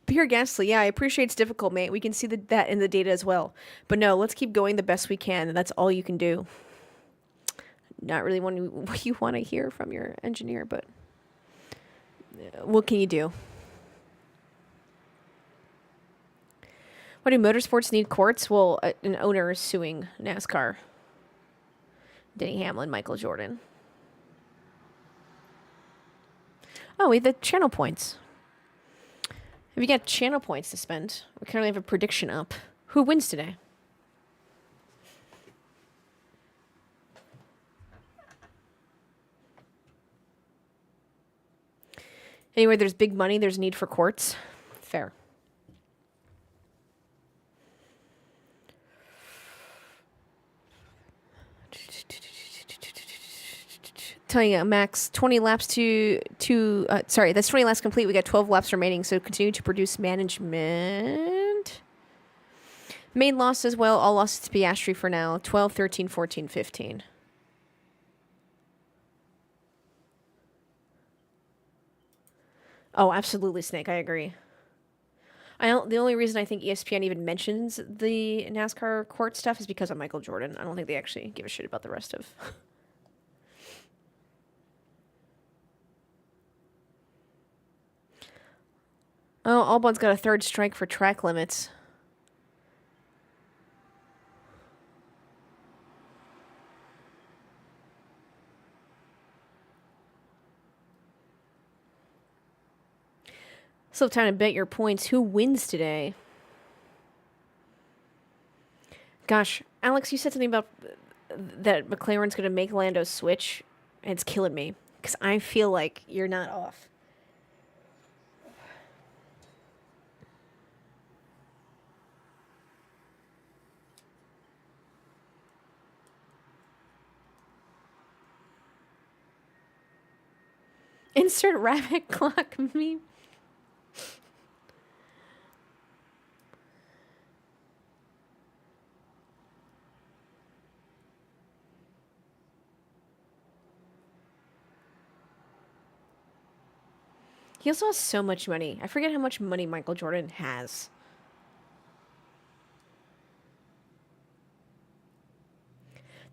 Pure Ghastly, yeah, I appreciate it's difficult, mate. We can see that in the data as well. But no, let's keep going the best we can, and that's all you can do. Not really what you want to hear from your engineer, but what can you do? Why do motorsports need courts? Well, an owner is suing NASCAR. Denny Hamlin, Michael Jordan. Oh, we have the channel points. If you got channel points to spend, we currently have a prediction up. Who wins today? Anywhere there's big money, there's need for courts. Fair. Telling you, max 20 laps that's 20 laps complete. We got 12 laps remaining, so continue to produce management. Main loss as well. All losses to Piastri for now. 12, 13, 14, 15. Oh, absolutely, Snake. I agree. The only reason I think ESPN even mentions the NASCAR court stuff is because of Michael Jordan. I don't think they actually give a shit about the rest of. Oh, Albon's got a third strike for track limits. Still have time to bet your points. Who wins today? Gosh, Alex, you said something about that McLaren's going to make Lando switch, and it's killing me because I feel like you're not off. Insert rabbit clock meme. He also has so much money. I forget how much money Michael Jordan has.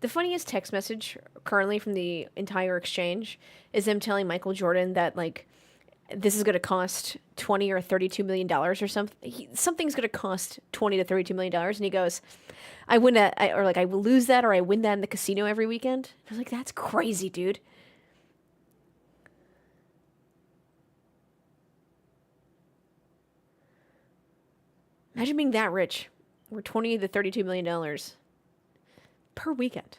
The funniest text message currently from the entire exchange is them telling Michael Jordan that, like, this is going to cost $20 or $32 million or something. Something's going to cost $20 to $32 million. And he goes, I win that, I will lose that, or I win that in the casino every weekend. I was like, that's crazy, dude. Imagine being that rich. We're $20 to $32 million per weekend.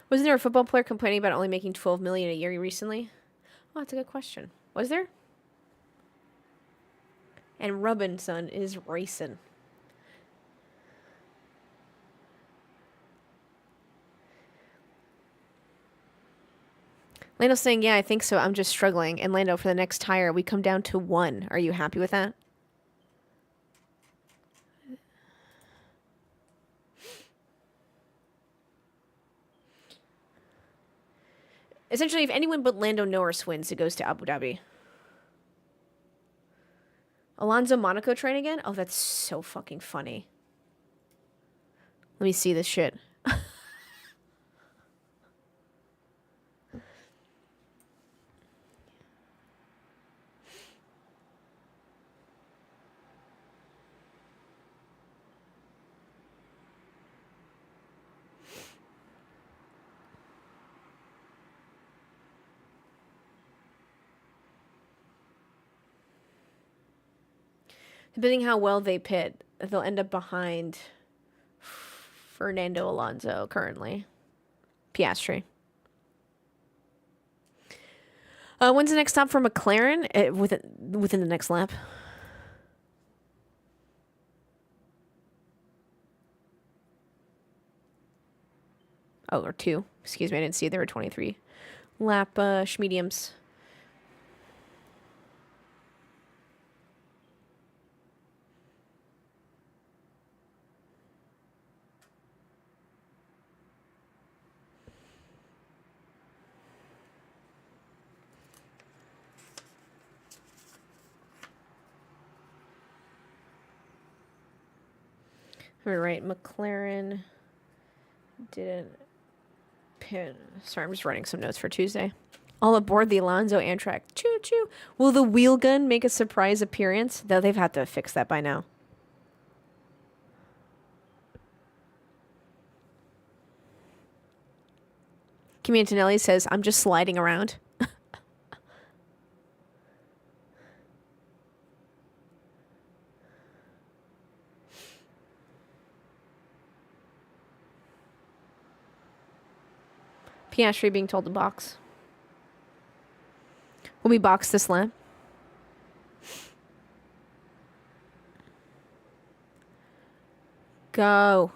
Wasn't there a football player complaining about only making $12 million a year recently? Oh, that's a good question. Was there? And Robinson is racing. Lando's saying, yeah, I think so. I'm just struggling. And Lando, for the next tire, we come down to 1. Are you happy with that? Essentially, if anyone but Lando Norris wins, it goes to Abu Dhabi. Alonso Monaco train again? Oh, that's so fucking funny. Let me see this shit. Depending how well they pit, they'll end up behind Fernando Alonso currently. Piastri. When's the next stop for McLaren? Within the next lap. Oh, or 2. Excuse me, I didn't see there were 23 lap mediums. All right, McLaren didn't pin. Sorry, I'm just writing some notes for Tuesday. All aboard the Alonso Amtrak. Choo choo. Will the wheel gun make a surprise appearance? Though they've had to fix that by now. Kimi Antonelli says, I'm just sliding around. Piastri being told to box. Will we box this lap? Go.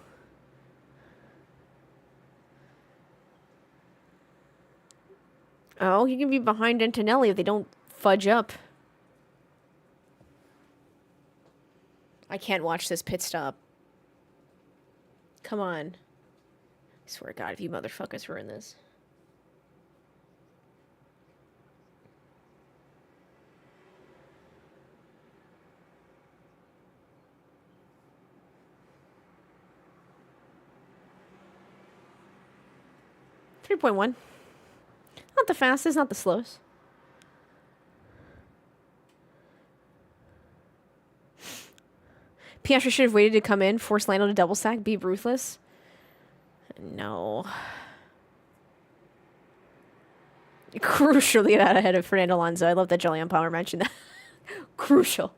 Oh, he can be behind Antonelli if they don't fudge up. I can't watch this pit stop. Come on. I swear to God, if you motherfuckers ruin this. .1. Not the fastest, not the slowest. Piastri should have waited to come in, force Lando to double stack, be ruthless. No. Crucially get out ahead of Fernando Alonso. I love that Julian Palmer mentioned that. Crucial.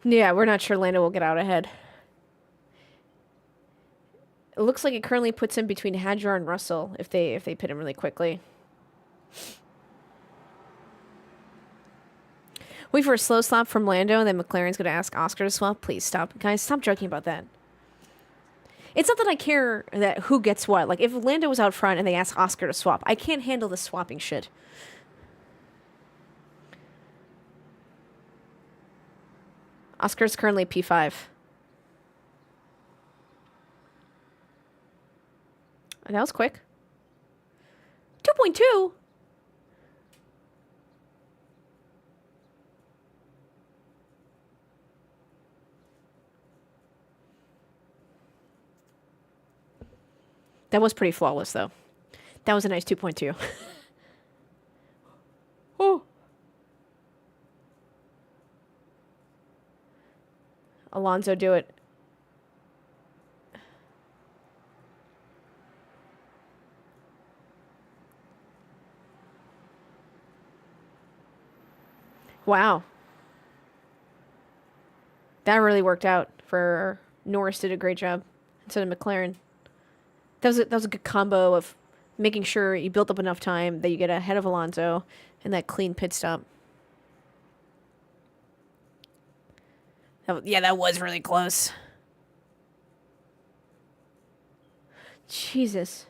Yeah, we're not sure Lando will get out ahead. It looks like it currently puts him between Hadjar and Russell if they pit him really quickly. Wait for a slow slap from Lando, and then McLaren's going to ask Oscar to swap. Please stop. Guys, stop joking about that. It's not that I care that who gets what. Like, if Lando was out front and they ask Oscar to swap, I can't handle the swapping shit. Oscar's currently P5. That was quick. 2.2? That was pretty flawless, though. That was a nice 2.2. Oh. Alonso, do it. Wow. That really worked out for Norris. Did a great job instead of McLaren. That was a good combo of making sure you built up enough time that you get ahead of Alonso and that clean pit stop. That was really close. Jesus.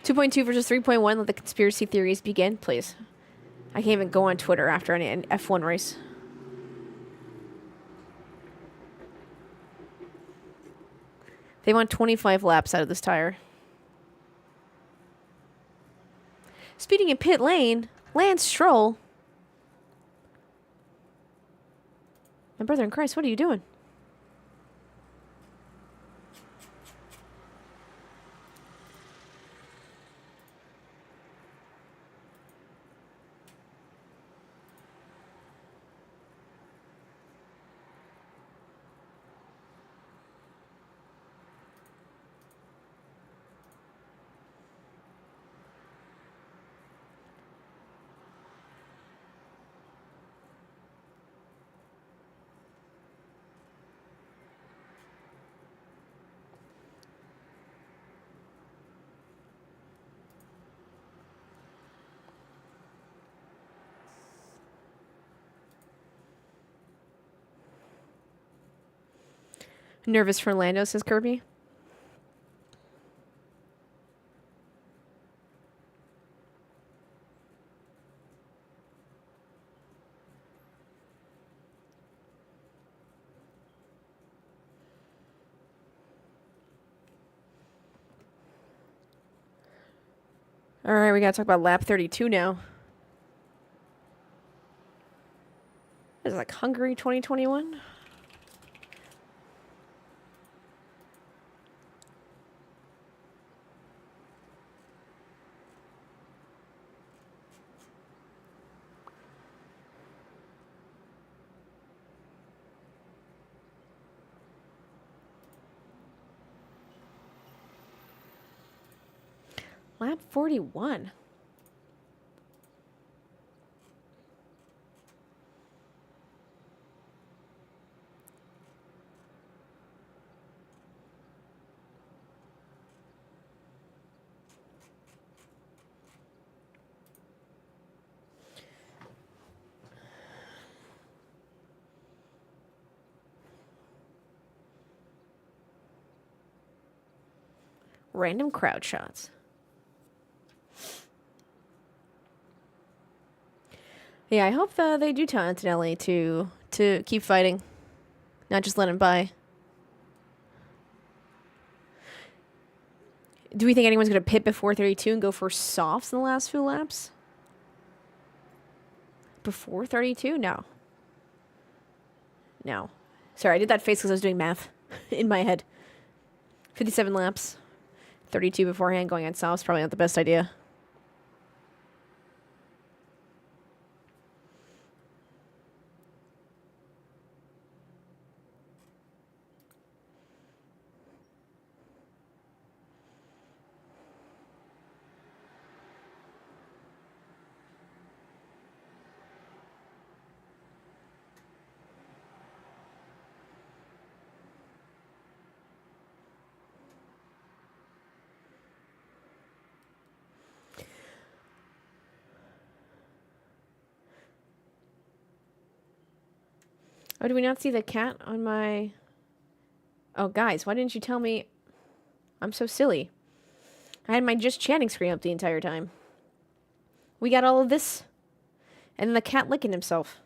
.2 versus 3.1. Let the conspiracy theories begin, please. I can't even go on Twitter after an F1 race. They want 25 laps out of this tire. Speeding in pit lane, Lance Stroll. My brother in Christ, what are you doing? Nervous for Lando, says Kirby. All right, we got to talk about lap 32 now. Is it like Hungary 2021? Lap 41. Random crowd shots. Yeah, I hope they do tell Antonelli to keep fighting, not just let him by. Do we think anyone's going to pit before 32 and go for softs in the last few laps? Before 32? No. No. Sorry, I did that face because I was doing math in my head. 57 laps. 32 beforehand, going on softs, probably not the best idea. Oh, do we not see the cat on my... Oh, guys, why didn't you tell me? I'm so silly. I had my just chatting screen up the entire time. We got all of this. And then the cat licking himself.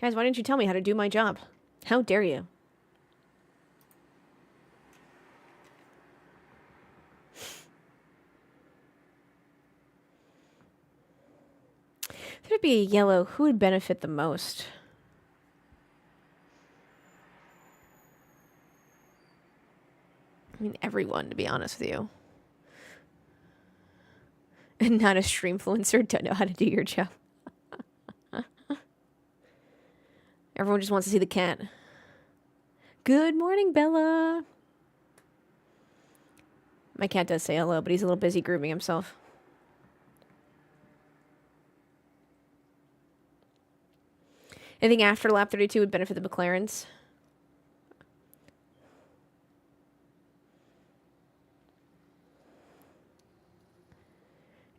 Guys, why didn't you tell me how to do my job? How dare you? If there'd be a yellow, who would benefit the most? I mean, everyone, to be honest with you. And not a streamfluencer, don't know how to do your job. Everyone just wants to see the cat. Good morning, Bella. My cat does say hello, but he's a little busy grooming himself. Anything after lap 32 would benefit the McLarens?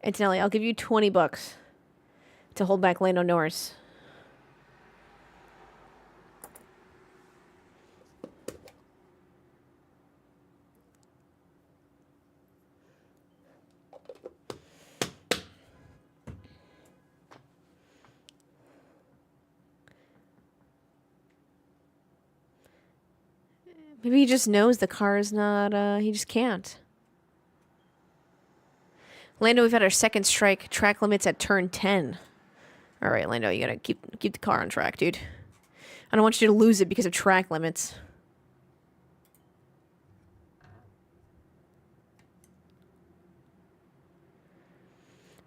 Antonelli, I'll give you $20 to hold back Lando Norris. Maybe he just knows the car is not, he just can't. Lando, we've had our second strike. Track limits at turn 10. All right, Lando, you gotta keep the car on track, dude. I don't want you to lose it because of track limits.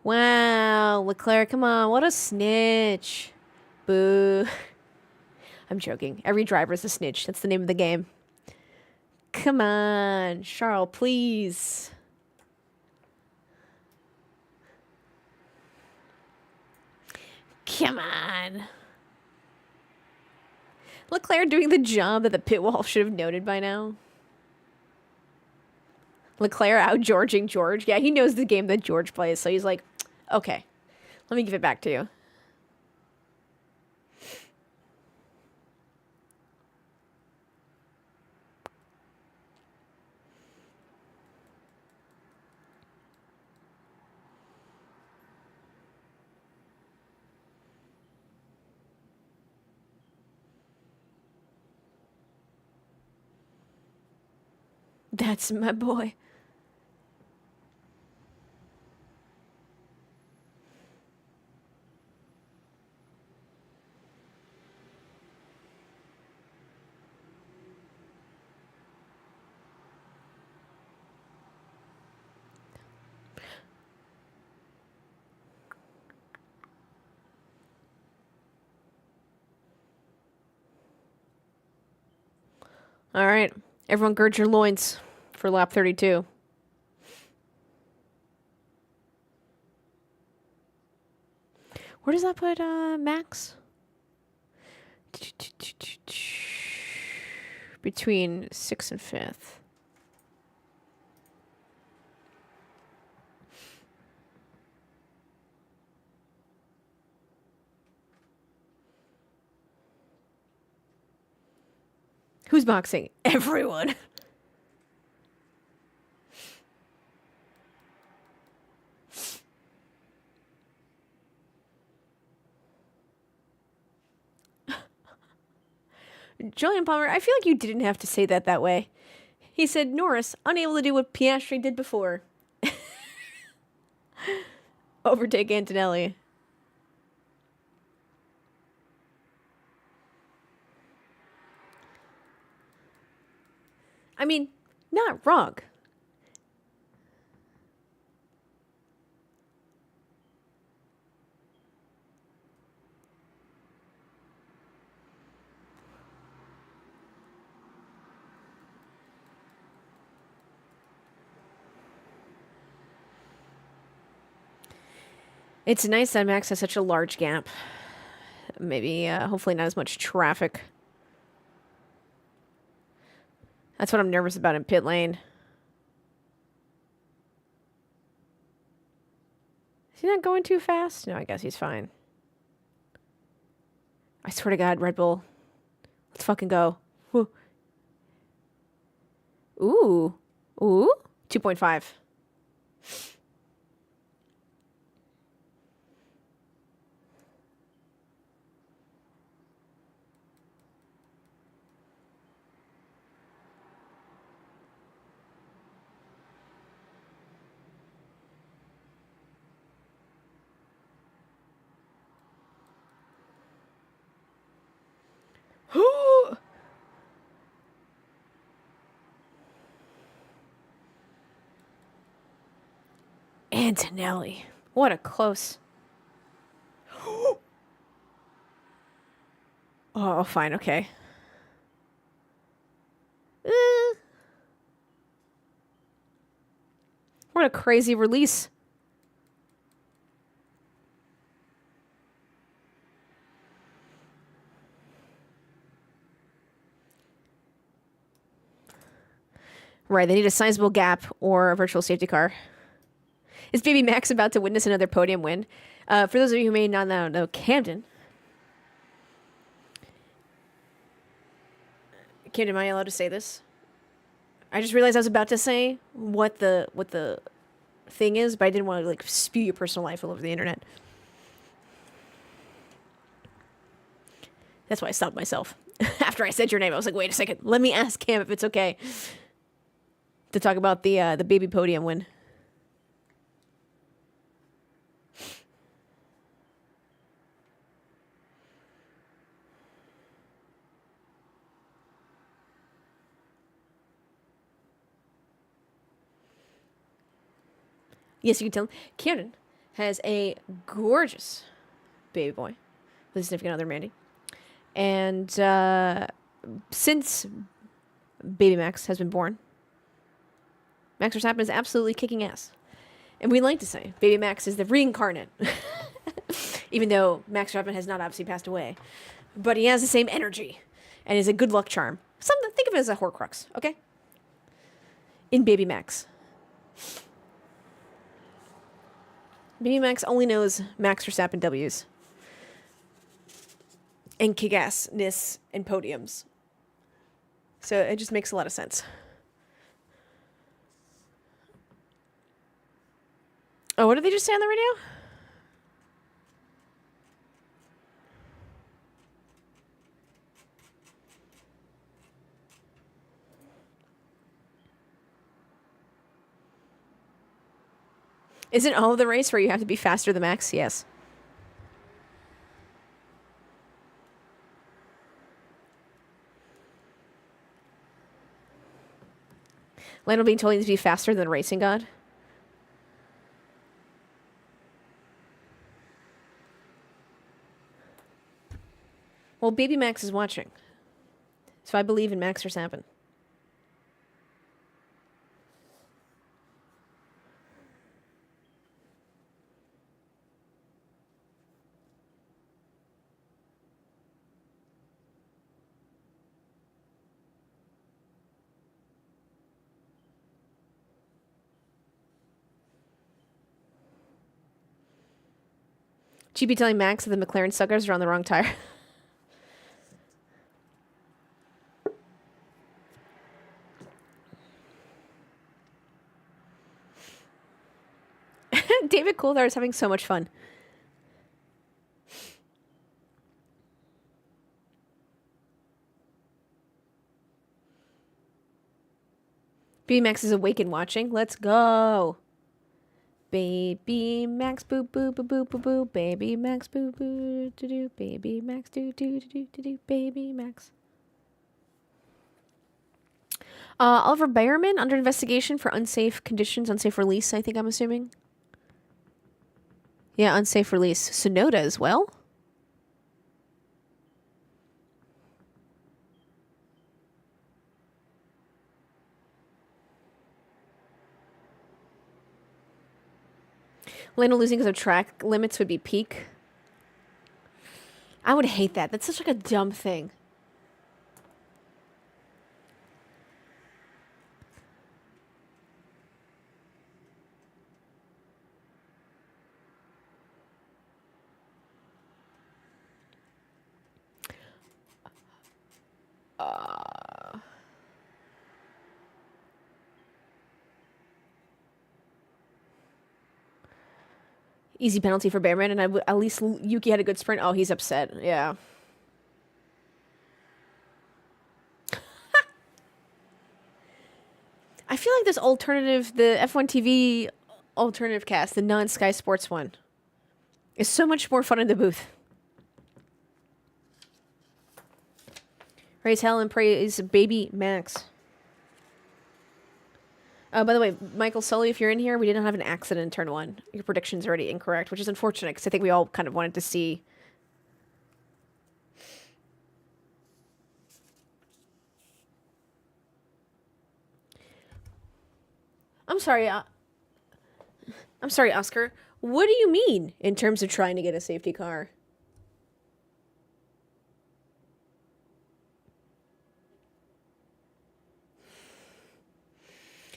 Wow, Leclerc, come on. What a snitch. Boo. I'm joking. Every driver is a snitch. That's the name of the game. Come on, Charles, please. Come on. Leclerc doing the job that the pit wall should have noted by now. Leclerc out-Georging George. Yeah, he knows the game that George plays, so he's like, okay, Let me give it back to you. That's my boy. All right. Everyone gird your loins for lap 32. Where does that put Max? Between 6th and 5th. Who's boxing? Everyone. Julian Palmer, I feel like you didn't have to say that way. He said, Norris, unable to do what Piastri did before. Overtake Antonelli. I mean, not wrong. It's nice that Max has such a large gap. Maybe, hopefully not as much traffic. That's what I'm nervous about in pit lane. Is he not going too fast? No, I guess he's fine. I swear to God, Red Bull. Let's fucking go. Woo. Ooh. Ooh. 2.5. Antonelli. What a close. Oh, fine, okay. What a crazy release. Right, they need a sizable gap or a virtual safety car. Is Baby Max about to witness another podium win? For those of you who may not know, Camden, am I allowed to say this? I just realized I was about to say what the thing is, but I didn't want to like spew your personal life all over the internet. That's why I stopped myself. After I said your name, I was like, wait a second, let me ask Cam if it's okay to talk about the baby podium win. Yes, you can tell. Camden has a gorgeous baby boy with his significant other, Mandy. And since Baby Max has been born, Max Verstappen is absolutely kicking ass. And we like to say Baby Max is the reincarnate. Even though Max Verstappen has not obviously passed away. But he has the same energy and is a good luck charm. Think of it as a Horcrux, okay? In Baby Max. BB Max only knows Max Verstappen W's. And kick-assness and podiums. So it just makes a lot of sense. Oh, what did they just say on the radio? Isn't all of the race where you have to be faster than Max? Yes. Lando being told he needs to be faster than the racing god. Well, baby Max is watching. So I believe in Max Verstappen. GP telling Max that the McLaren suckers are on the wrong tire. David Coulthard is having so much fun. Baby Max is awake and watching. Let's go. Baby Max boo boo boo boo boo boo. Baby Max boo boo do do. Baby Max do do do do do. Baby Max. Oliver Bayerman under investigation for unsafe conditions, unsafe release, I think I'm assuming. Yeah, unsafe release. Sonoda as well? Lando losing because of track limits would be peak. I would hate that. That's such like a dumb thing. Easy penalty for Bearman, and at least Yuki had a good sprint. Oh, he's upset. Yeah. I feel like this alternative, the F1 TV alternative cast, the non-Sky Sports one, is so much more fun in the booth. Raise hell and praise baby Max. By the way, Michael Sully, if you're in here, we didn't have an accident in turn 1. Your prediction's already incorrect, which is unfortunate because I think we all kind of wanted to see. I'm sorry, Oscar. What do you mean in terms of trying to get a safety car?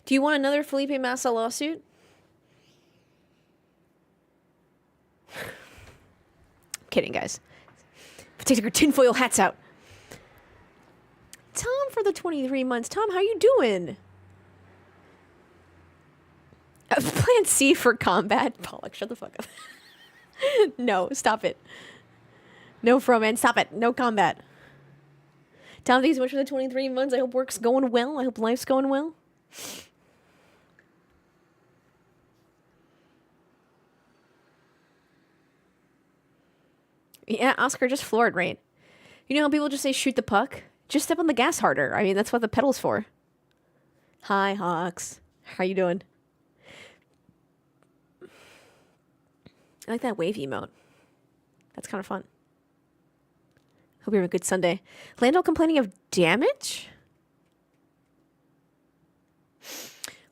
Do you want another Felipe Massa lawsuit? Kidding, guys. Take your tinfoil hats out. Tom for the 23 months. Tom, how you doing? Plan C for combat. Pollock, shut the fuck up. No, stop it. No, Froman, stop it. No combat. Tom, thanks so much for the 23 months. I hope work's going well. I hope life's going well. Yeah, Oscar just floored, right? You know how people just say shoot the puck? Just step on the gas harder. I mean, that's what the pedal's for. Hi, Hawks. How you doing? I like that wave emote. That's kind of fun. Hope you have a good Sunday. Lando complaining of damage?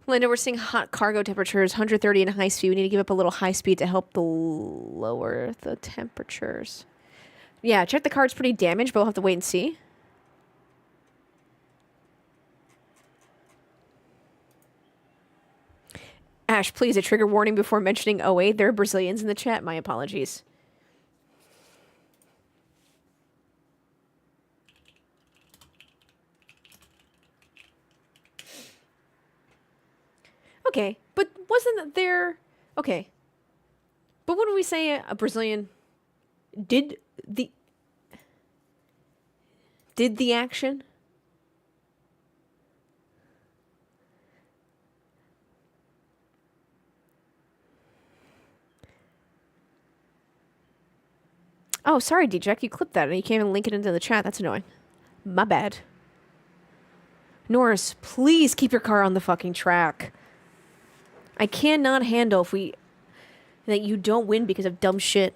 Lando, we're seeing hot cargo temperatures, 130 in high speed. We need to give up a little high speed to help lower the temperatures. Yeah, check the card's pretty damaged, but we'll have to wait and see. Ash, please, a trigger warning before mentioning '08. There are Brazilians in the chat. My apologies. Okay, but wasn't there... Okay. But what did we say a Brazilian did the action? Oh, sorry, D-Jack. You clipped that and you can't even link it into the chat. That's annoying. My bad. Norris, please keep your car on the fucking track. I cannot handle that you don't win because of dumb shit.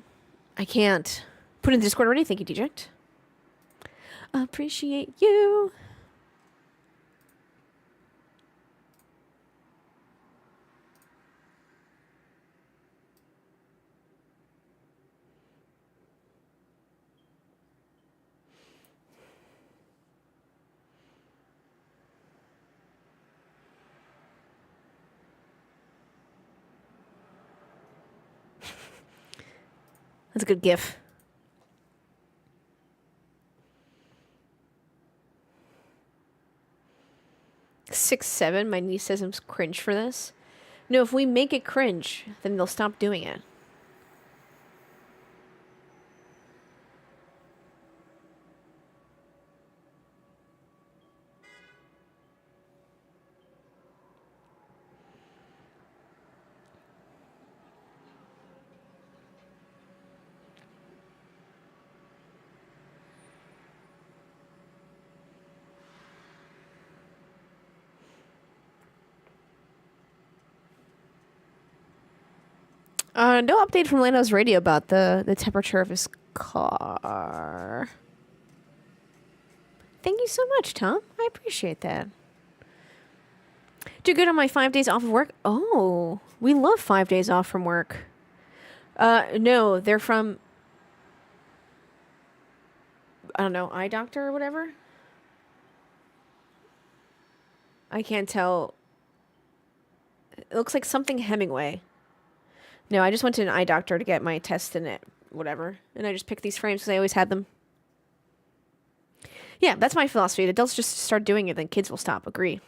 I can't. Put in the Discord already. Thank you, D-Jack. Appreciate you. That's a good gif. Six, 7. My niece says I'm cringe for this. No, if we make it cringe, then they'll stop doing it. No update from Lando's radio about the temperature of his car. Thank you so much, Tom. I appreciate that. Do good on my 5 days off of work. Oh, we love 5 days off from work. No, they're from, I don't know, eye doctor or whatever. I can't tell. It looks like something Hemingway. No, I just went to an eye doctor to get my test in it, whatever. And I just picked these frames because I always had them. Yeah, that's my philosophy. Adults just start doing it, then kids will stop. Agree.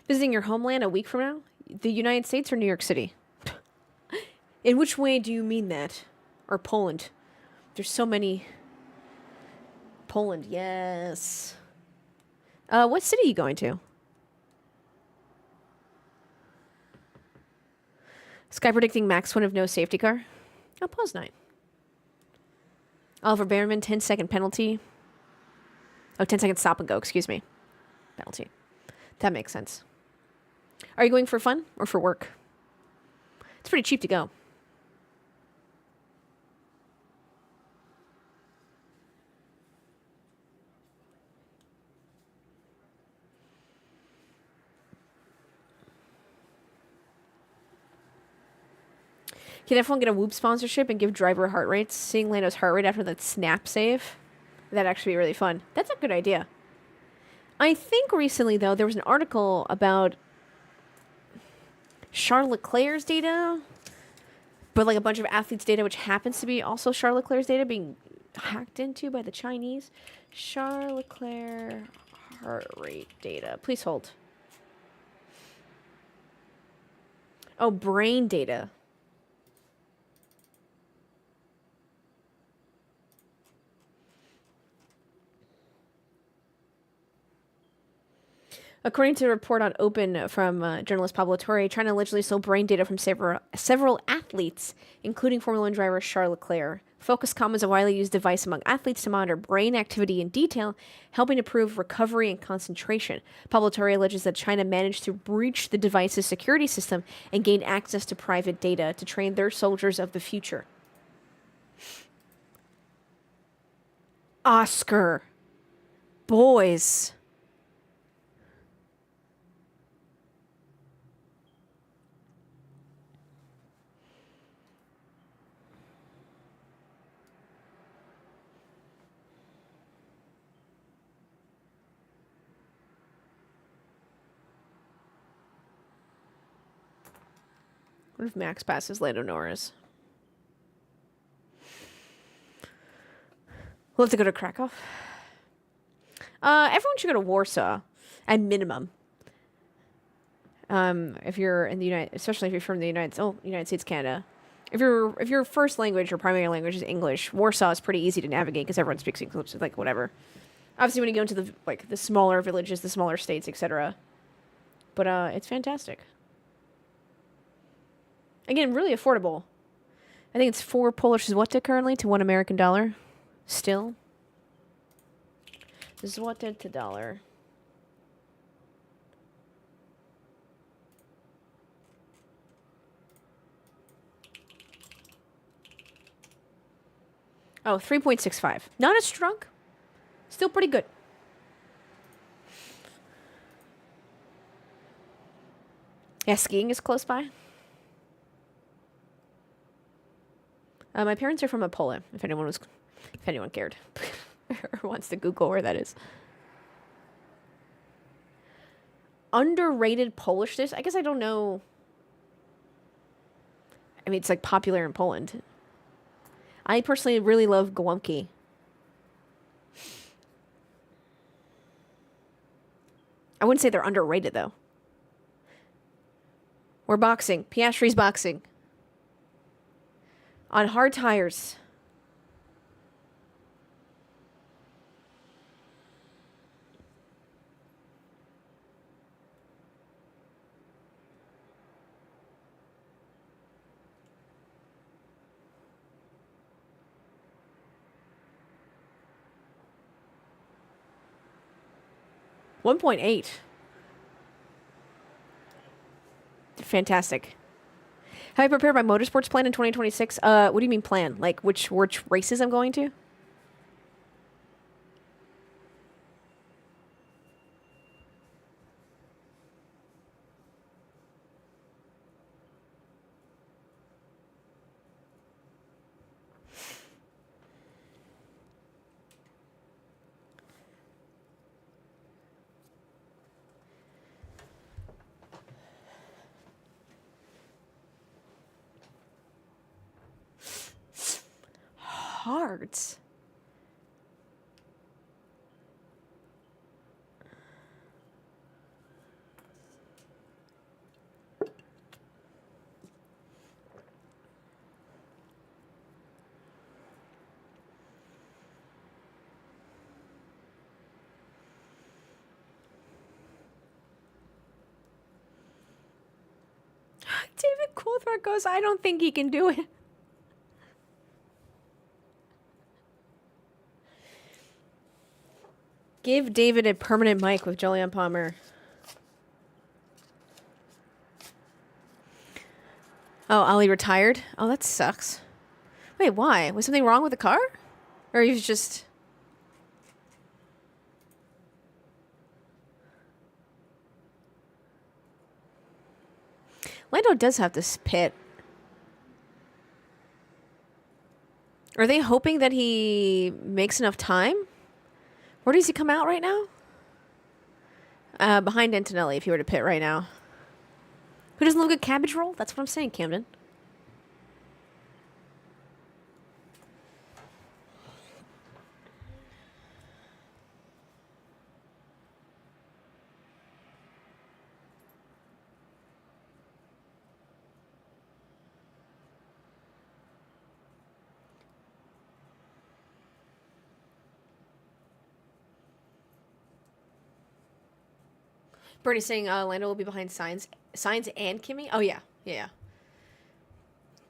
Visiting your homeland a week from now? The United States or New York City? In which way do you mean that? Or Poland? There's so many. Poland, yes. What city are you going to? Sky predicting max win of no safety car. Oh, pause 9. Oliver Behrman, 10-second penalty. Oh, 10-second stop and go, excuse me. Penalty. That makes sense. Are you going for fun or for work? It's pretty cheap to go. Can everyone get a Whoop sponsorship and give driver heart rates? Seeing Lando's heart rate after that snap save? That'd actually be really fun. That's a good idea. I think recently, though, there was an article about Charles Leclerc's data, but like a bunch of athletes' data, which happens to be also Charles Leclerc's data, being hacked into by the Chinese. Charles Leclerc heart rate data. Please hold. Oh, brain data. According to a report on Open from journalist Pablo Torre, China allegedly stole brain data from several athletes, including Formula One driver Charles Leclerc. Focuscom is a widely used device among athletes to monitor brain activity in detail, helping improve recovery and concentration. Pablo Torre alleges that China managed to breach the device's security system and gain access to private data to train their soldiers of the future. Oscar. Boys. What if Max passes Lando Norris? We'll have to go to Krakow. Everyone should go to Warsaw, at minimum. If you're in the especially if you're from the United States, Canada. If your first language or primary language is English, Warsaw is pretty easy to navigate because everyone speaks English, like whatever. Obviously, when you go into the smaller villages, the smaller states, etc. But it's fantastic. Again, really affordable. I think it's 4 Polish zloty currently to $1 Still. Zloty to dollar. Oh, 3.65. Not as strong. Still pretty good. Yeah, skiing is close by. My parents are from Poland, if anyone cared. Or wants to Google where that is. Underrated Polish dish? I guess I don't know. I mean, it's like popular in Poland. I personally really love gołąbki. I wouldn't say they're underrated, though. We're boxing. Piastri's boxing. On hard tires. $1.8. Fantastic. Have I prepared my motorsports plan in 2026? What do you mean plan? Like which races I'm going to? Hearts. David Coulthard goes, I don't think he can do it. Give David a permanent mic with Jolyon Palmer. Oh, Ollie retired? Oh, that sucks. Wait, why? Was something wrong with the car? Or he was just... Lando does have this pit. Are they hoping that he makes enough time? Where does he come out right now? Behind Antonelli, if he were to pit right now. Who doesn't love a good cabbage roll? That's what I'm saying, Camden. Bernie's saying Lando will be behind Sainz and Kimi. Oh, yeah. Yeah.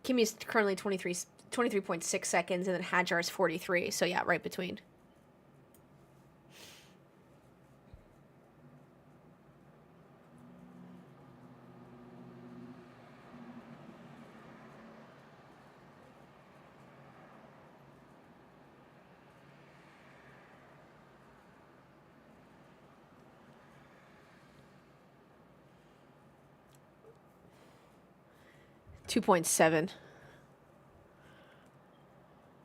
Kimi is currently 23.6 seconds, and then Hadjar is 43. So, yeah, right between. $2.7.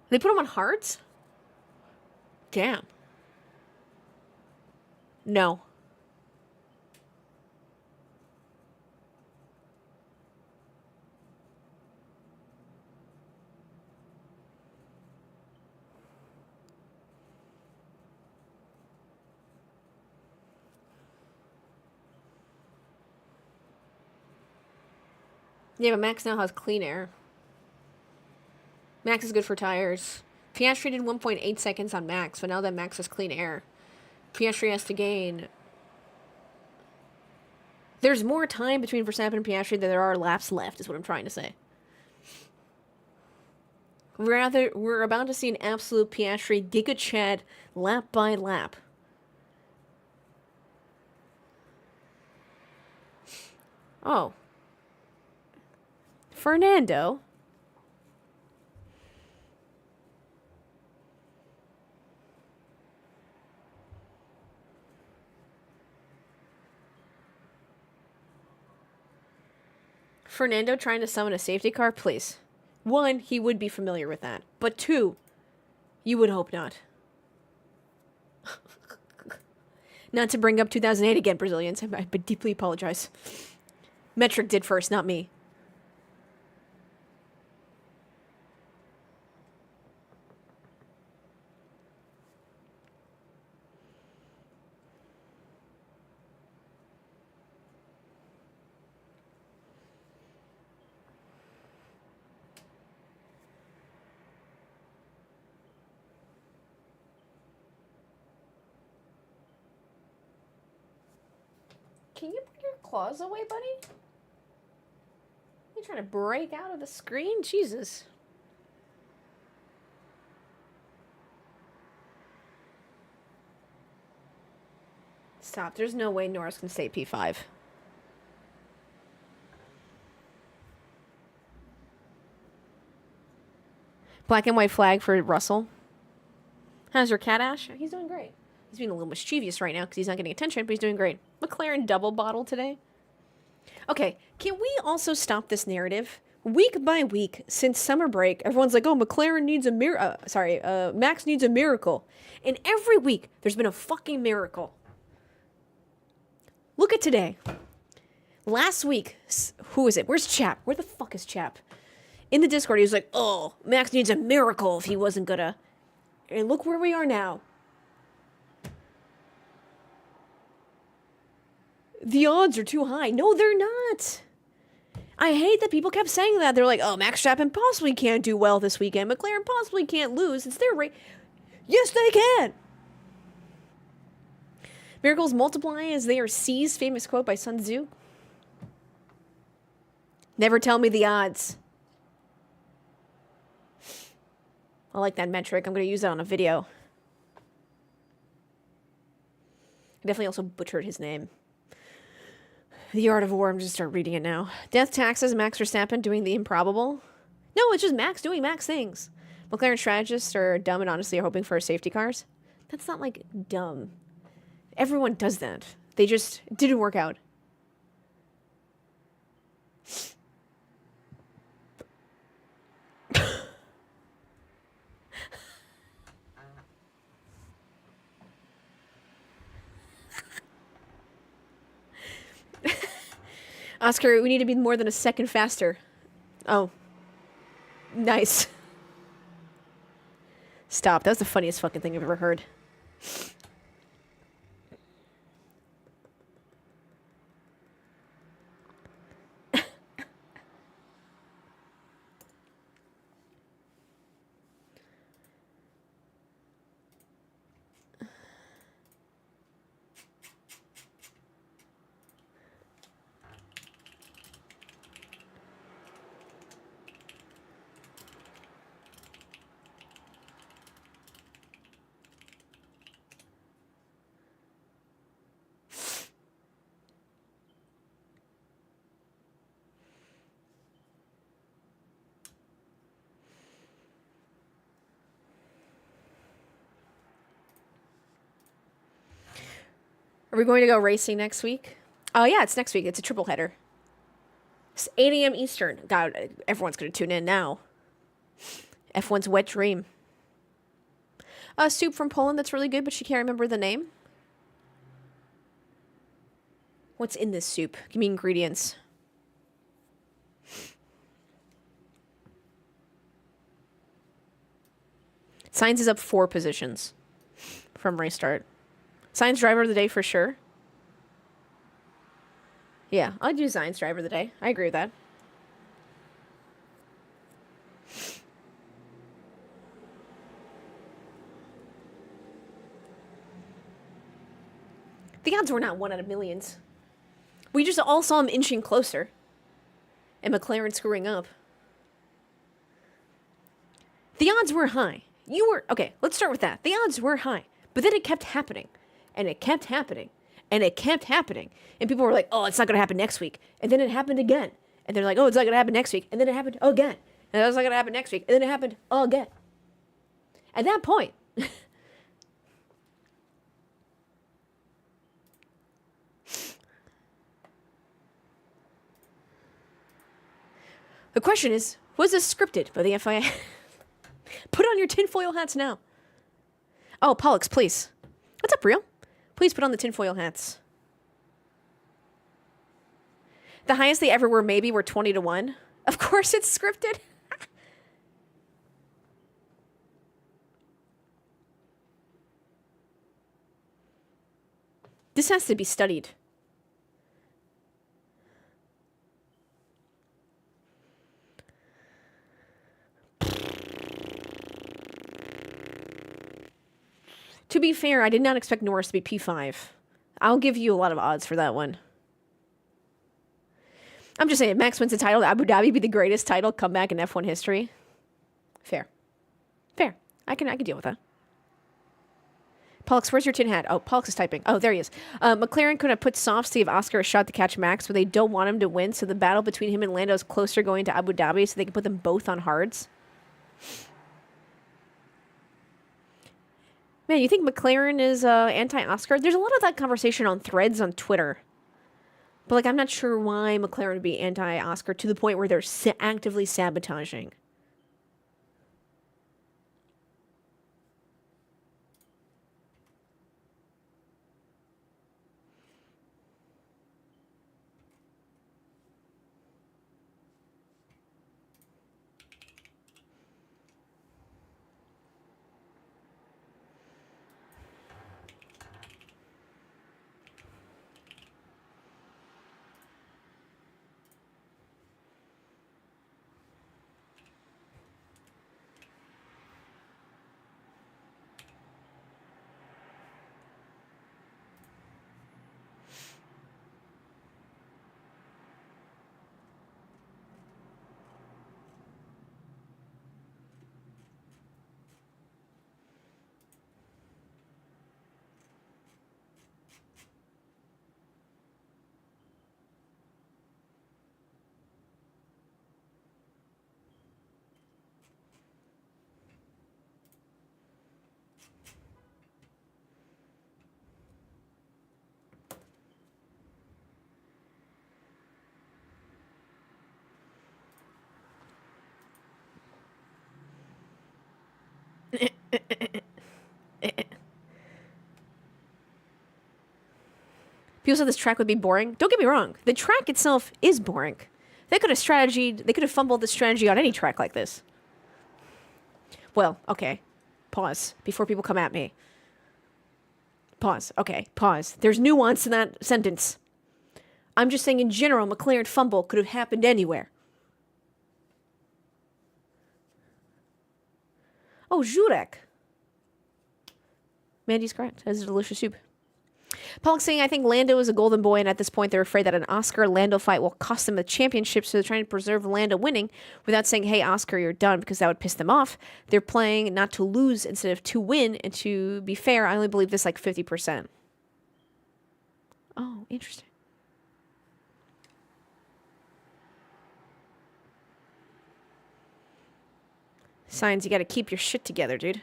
They put him on hards? Damn. No. Yeah, but Max now has clean air. Max is good for tires. Piastri did 1.8 seconds on Max, but now that Max has clean air, Piastri has to gain. There's more time between Verstappen and Piastri than there are laps left, is what I'm trying to say. We're about to see an absolute Piastri Giga Chad lap by lap. Oh. Fernando? Fernando trying to summon a safety car? Please. One, he would be familiar with that. But two, you would hope not. Not to bring up 2008 again, Brazilians. I deeply apologize. Metric did first, not me. Can you put your claws away, buddy? You trying to break out of the screen? Jesus. Stop. There's no way Norris can stay P5. Black and white flag for Russell. How's your cat, Ash? He's doing great. He's being a little mischievous right now because he's not getting attention, but he's doing great. McLaren double bottle today. Okay, can we also stop this narrative? Week by week, since summer break, everyone's like, oh, McLaren needs a Max needs a miracle. And every week, there's been a fucking miracle. Look at today. Last week, who is it? Where's Chap? Where the fuck is Chap? In the Discord, he was like, oh, Max needs a miracle if he wasn't gonna. And look where we are now. The odds are too high. No, they're not. I hate that people kept saying that. They're like, oh, Max Verstappen possibly can't do well this weekend. McLaren possibly can't lose. It's their race. Yes, they can. Miracles multiply as they are seized. Famous quote by Sun Tzu. Never tell me the odds. I like that metric. I'm going to use that on a video. I definitely also butchered his name. The Art of War, I'm just start reading it now. Death taxes Max Verstappen doing the improbable. No, it's just Max doing Max things. McLaren strategists are dumb and honestly are hoping for safety cars. That's not like dumb. Everyone does that. They just didn't work out. Oscar, we need to be more than a second faster. Oh. Nice. Stop. That was the funniest fucking thing I've ever heard. Are we going to go racing next week? Oh, yeah, it's next week. It's a triple header. It's 8 a.m. Eastern. God, everyone's going to tune in now. F1's wet dream. A soup from Poland that's really good, but she can't remember the name. What's in this soup? Give me ingredients. Sainz is up 4 positions from restart. Sainz driver of the day for sure. Yeah, I'll do Sainz driver of the day. I agree with that. The odds were not 1 out of millions. We just all saw him inching closer. And McLaren screwing up. The odds were high. Okay, let's start with that. The odds were high. But then it kept happening. And it kept happening. And it kept happening. And people were like, oh, it's not going to happen next week. And then it happened again. And they're like, oh, it's not going to happen next week. And then it happened again. And it's not going to happen next week. And then it happened again. At that point, the question is, was this scripted by the FIA? Put on your tinfoil hats now. Oh, Pollux, please. What's up, Rio? Please put on the tinfoil hats. The highest they ever were maybe were 20-1. Of course it's scripted. This has to be studied. To be fair, I did not expect Norris to be P5. I'll give you a lot of odds for that one. I'm just saying, if Max wins the title, Abu Dhabi be the greatest title comeback in F1 history. Fair. Fair. I can deal with that. Pollux, where's your tin hat? Oh, Pollux is typing. Oh, there he is. McLaren could have put softs to give Oscar a shot to catch Max, but they don't want him to win, so the battle between him and Lando is closer going to Abu Dhabi, so they can put them both on hards. Man, you think McLaren is anti-Oscar? There's a lot of that conversation on threads on Twitter. But, like, I'm not sure why McLaren would be anti-Oscar to the point where they're actively sabotaging. People said this track would be boring. Don't get me wrong. The track itself is boring. They could have fumbled the strategy on any track like this. Well, okay. Pause before people come at me. Pause. Okay, pause. There's nuance in that sentence. I'm just saying in general, McLaren fumble could have happened anywhere. Oh, Jurek. Mandy's correct. That's a delicious soup. Pollux saying, I think Lando is a golden boy, and at this point they're afraid that an Oscar-Lando fight will cost them the championship, so they're trying to preserve Lando winning without saying, hey, Oscar, you're done, because that would piss them off. They're playing not to lose instead of to win, and to be fair, I only believe this like 50%. Oh, interesting. Signs, you gotta keep your shit together, dude.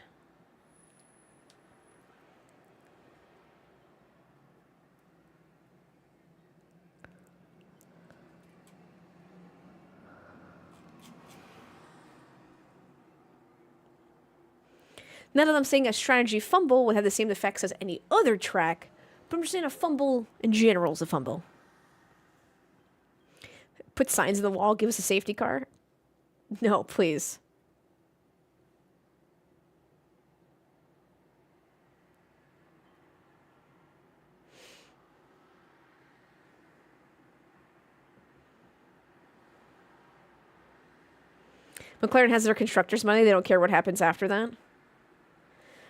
None of them saying a strategy fumble would have the same effects as any other track, but I'm just saying a fumble in general is a fumble. Put signs in the wall, give us a safety car? No, please. McLaren has their constructors' money. They don't care what happens after that.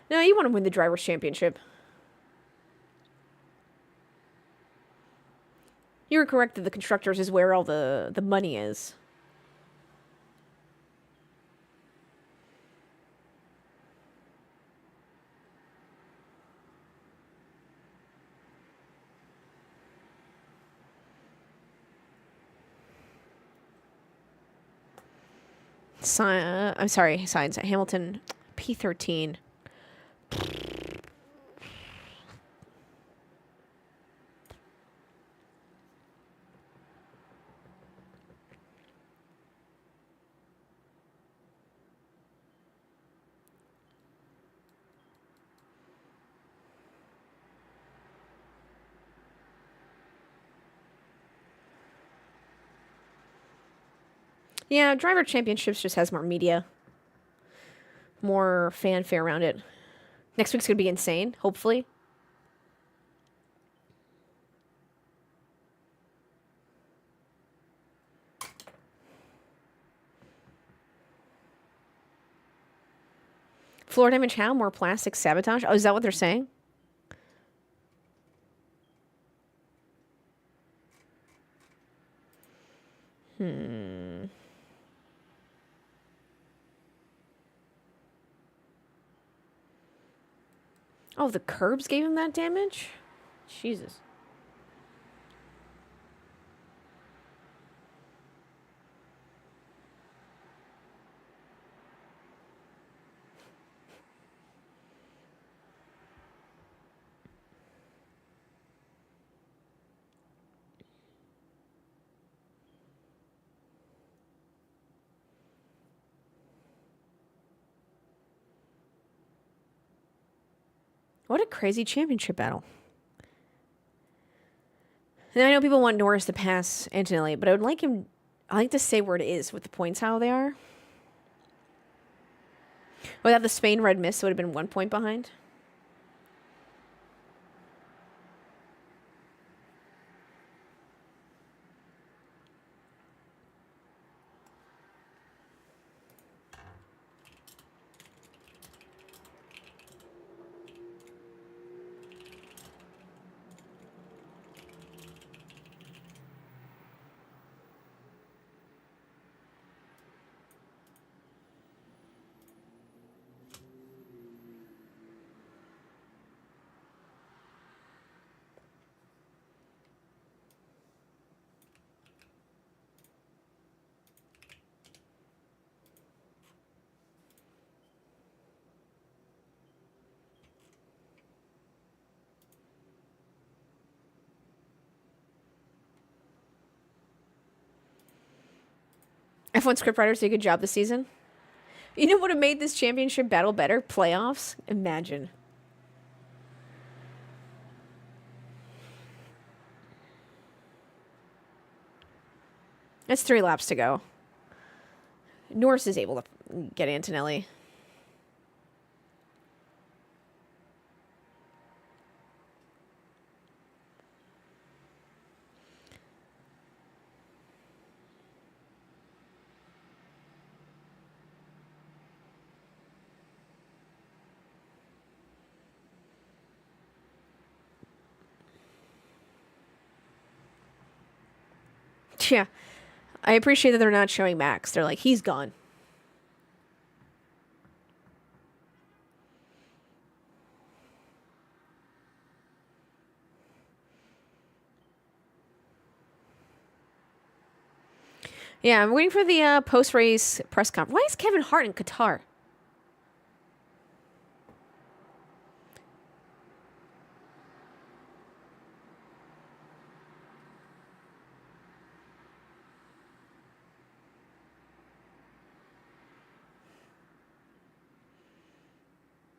No, you want to win the Drivers' Championship. You were correct that the constructors is where all the money is. I'm sorry, signs. Hamilton P13. Yeah, Driver Championships just has more media, more fanfare around it. Next week's gonna be insane, hopefully. Floor damage how? More plastic sabotage? Oh, is that what they're saying? Oh, the curbs gave him that damage? Jesus. What a crazy championship battle. And I know people want Norris to pass Antonelli, but I like to say where it is with the points, how they are. Without the Spain red miss, it would have been 1 point behind. F1 scriptwriters did a good job this season. You know what would have made this championship battle better? Playoffs? Imagine. That's 3 laps to go. Norris is able to get Antonelli. Yeah. I appreciate that they're not showing Max. They're like, he's gone. Yeah, I'm waiting for the post-race press conference. Why is Kevin Hart in Qatar?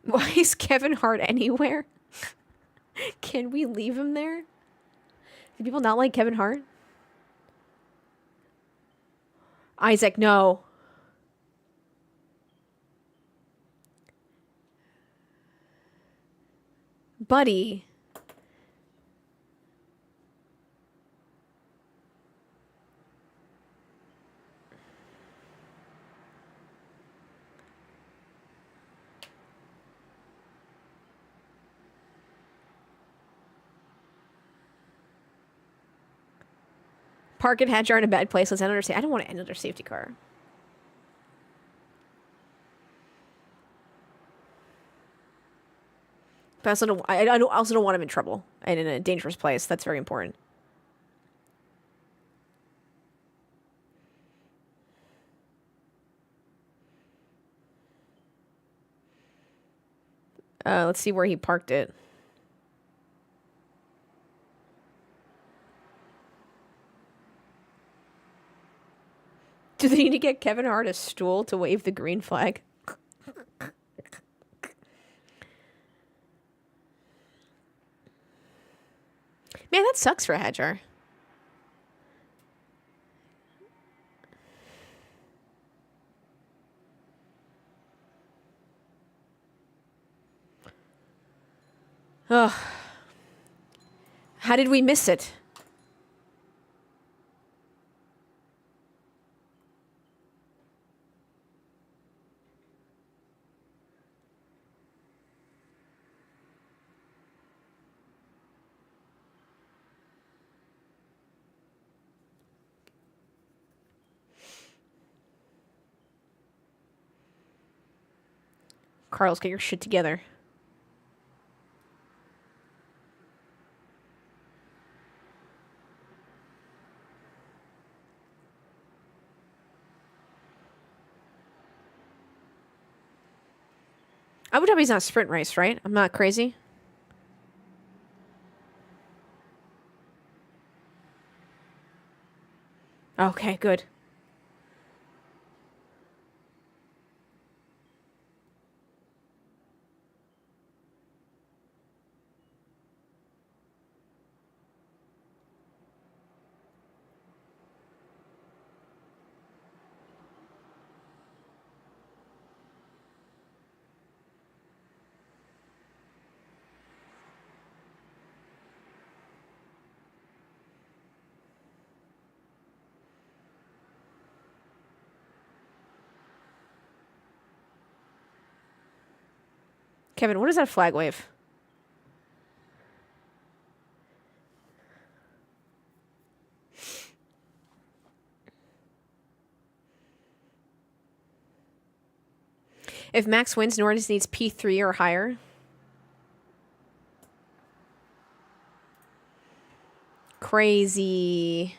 Why is Kevin Hart anywhere? Can we leave him there? Do people not like Kevin Hart? Isaac, no. Buddy. Park and Hadjar in a bad place. Let's end under safety. I don't want to end under safety car. But I also don't want him in trouble and in a dangerous place. That's very important. Let's see where he parked it. Do they need to get Kevin Hart a stool to wave the green flag? Man, that sucks for Hadjar. Ugh. How did we miss it? Carlos, get your shit together. Abu Dhabi's not a sprint race, right? I'm not crazy. Okay, good. Kevin, what is that flag wave? If Max wins, Norris needs P3 or higher. Crazy.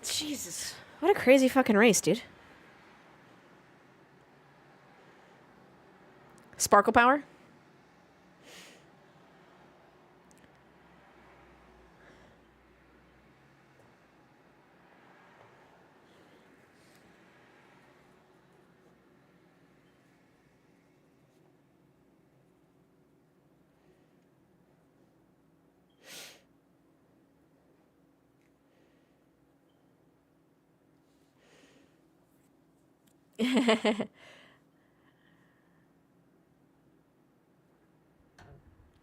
Jesus. What a crazy fucking race, dude. Sparkle power?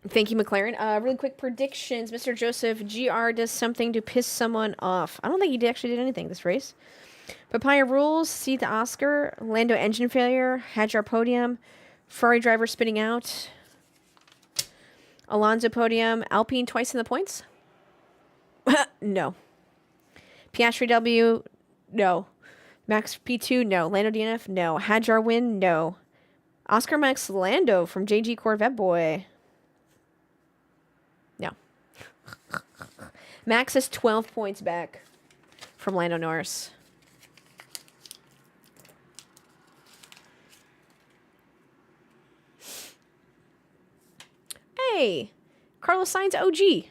Thank you, McLaren. Really quick predictions. Mr. Joseph, GR does something to piss someone off. I don't think he actually did anything this race. Papaya rules, see the Oscar, Lando engine failure, Hadjar podium, Ferrari driver spinning out, Alonso podium, Alpine twice in the points? No. Piastri W, no. Max P2, no. Lando DNF, no. Hadjar win, no. Oscar Max Lando from JG Corvette Boy. No. Max is 12 points back from Lando Norris. Hey, Carlos Sainz OG.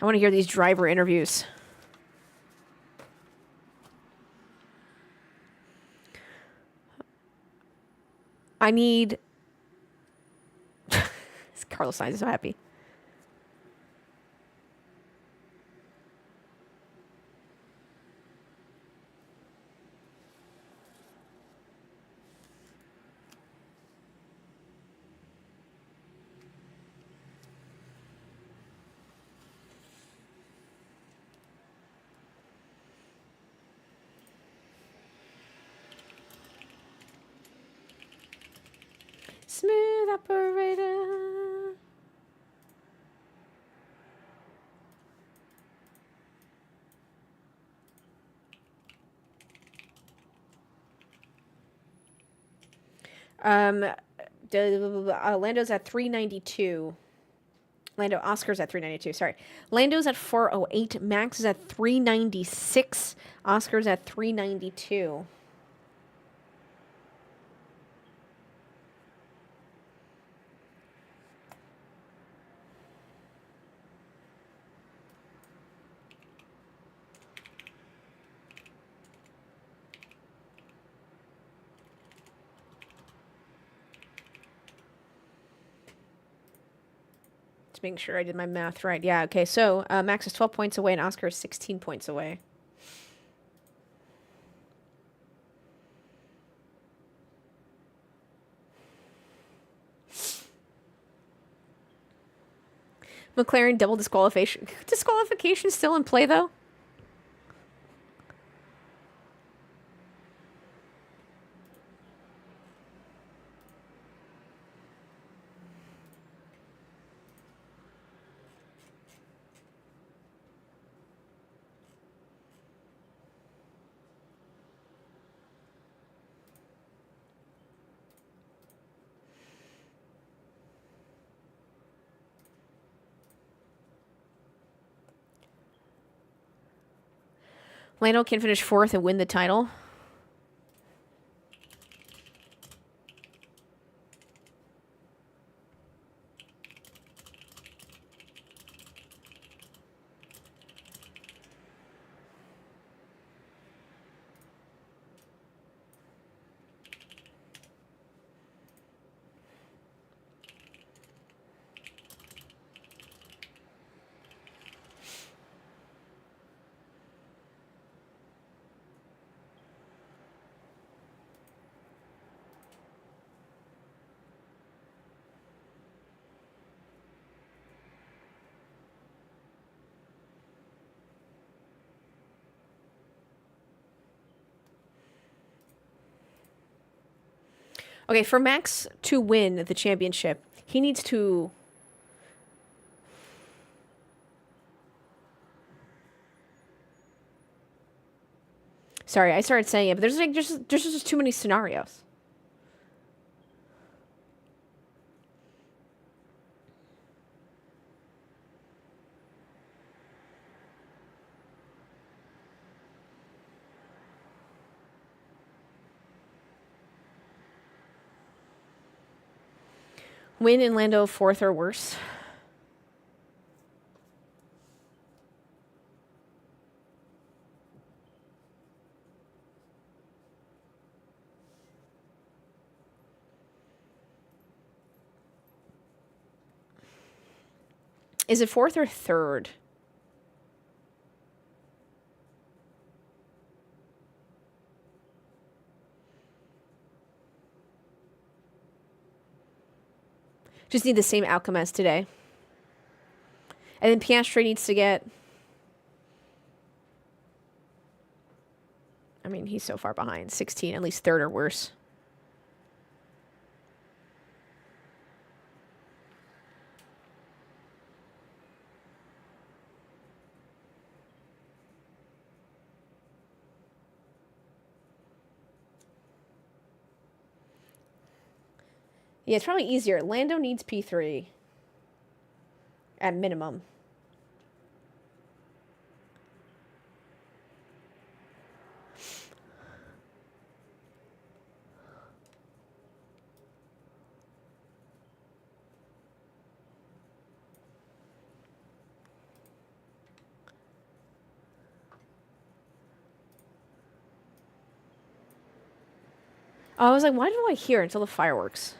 I want to hear these driver interviews. I need... Carlos Sainz is so happy. Smooth operator. Lando's at 392. Oscar's at 392. Sorry. Lando's at 408. Max is at 396. Oscar's at 392. Making sure I did my math right. Yeah, okay. So Max is 12 points away and Oscar is 16 points away. McLaren double disqualification. Disqualification still in play, though? Lando can finish 4th and win the title. Okay, for Max to win the championship, he needs to... Sorry, I started saying it, but there's just too many scenarios. Win in Lando 4th or worse. Is it 4th or 3rd? Just need the same outcome as today. And then Piastri needs to get... I mean, he's so far behind. 16, at least 3rd or worse. Yeah, it's probably easier. Lando needs P3. At minimum. Oh, I was like, why do I hear until the fireworks?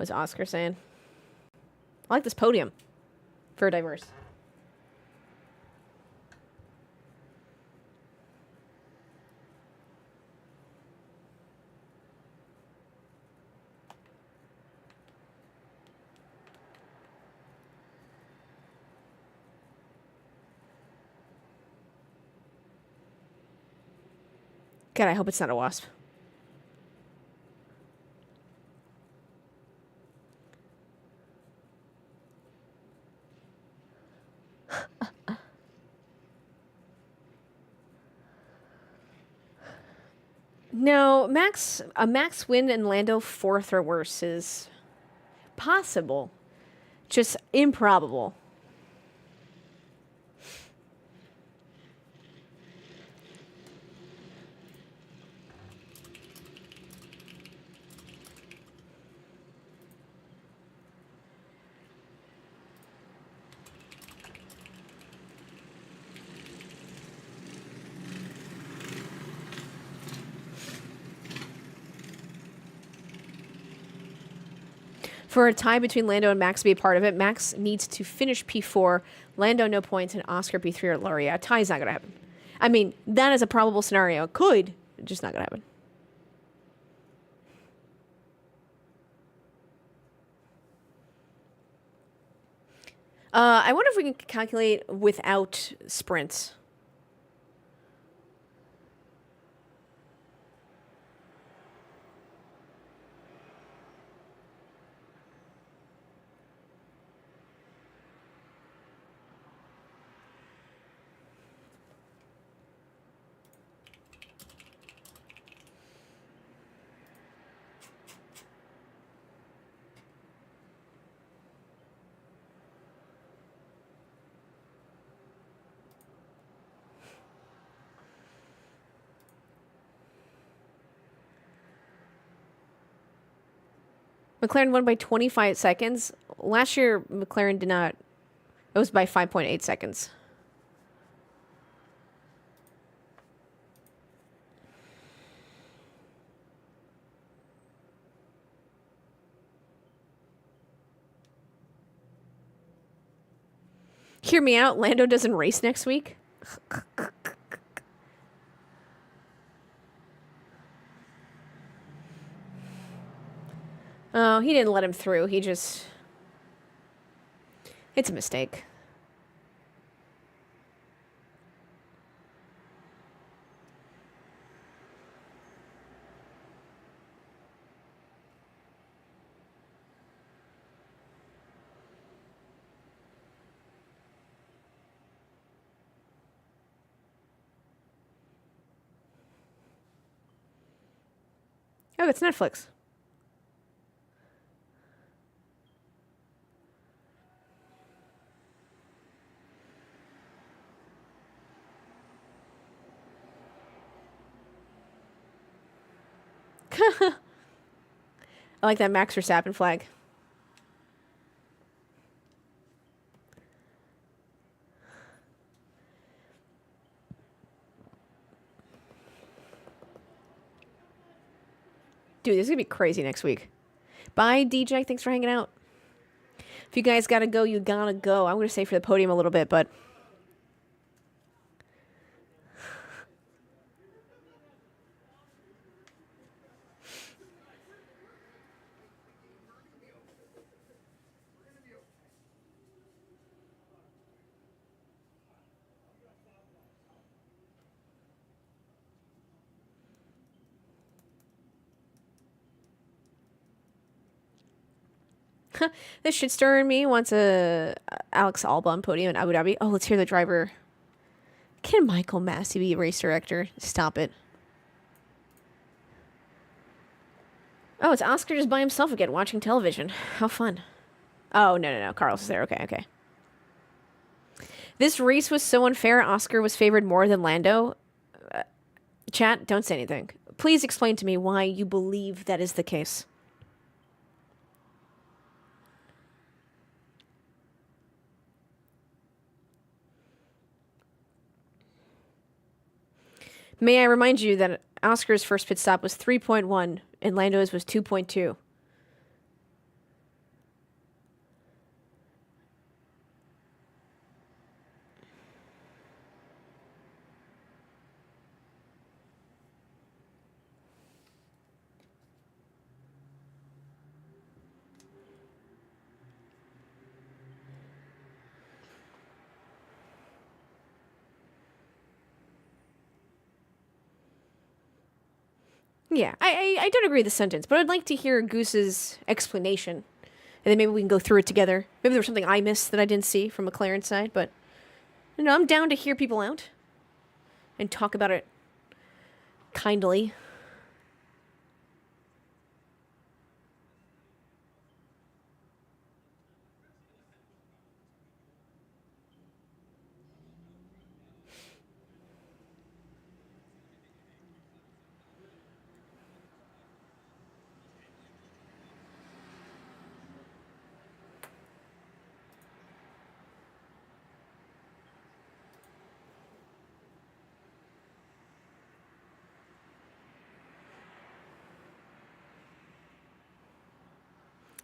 What's Oscar saying? I like this podium for diverse. God, I hope it's not a wasp. No, a max win and Lando 4th or worse is possible. Just improbable. For a tie between Lando and Max to be a part of it, Max needs to finish P4, Lando no points, and Oscar P3 or lower. Yeah, a tie's not going to happen. I mean, that is a probable scenario. Could, just not going to happen. I wonder if we can calculate without sprints. McLaren won by 25 seconds. Last year, McLaren did not. It was by 5.8 seconds. Hear me out. Lando doesn't race next week. Oh, he didn't let him through. He just... It's a mistake. Oh, it's Netflix. I like that Max Verstappen flag. Dude, this is going to be crazy next week. Bye, DJ. Thanks for hanging out. If you guys got to go, you got to go. I'm going to stay for the podium a little bit, but... This shitstormer in me wants a Alex Albon podium in Abu Dhabi. Oh, let's hear the driver. Can Michael Massey be a race director? Stop it. Oh, it's Oscar just by himself again, watching television. How fun. Oh, no. Carlos is there. Okay. This race was so unfair. Oscar was favored more than Lando. Chat, don't say anything. Please explain to me why you believe that is the case. May I remind you that Oscar's first pit stop was 3.1 and Lando's was 2.2. Yeah, I don't agree with the sentence, but I'd like to hear Goose's explanation. And then maybe we can go through it together. Maybe there was something I missed that I didn't see from McLaren's side, but I'm down to hear people out and talk about it kindly.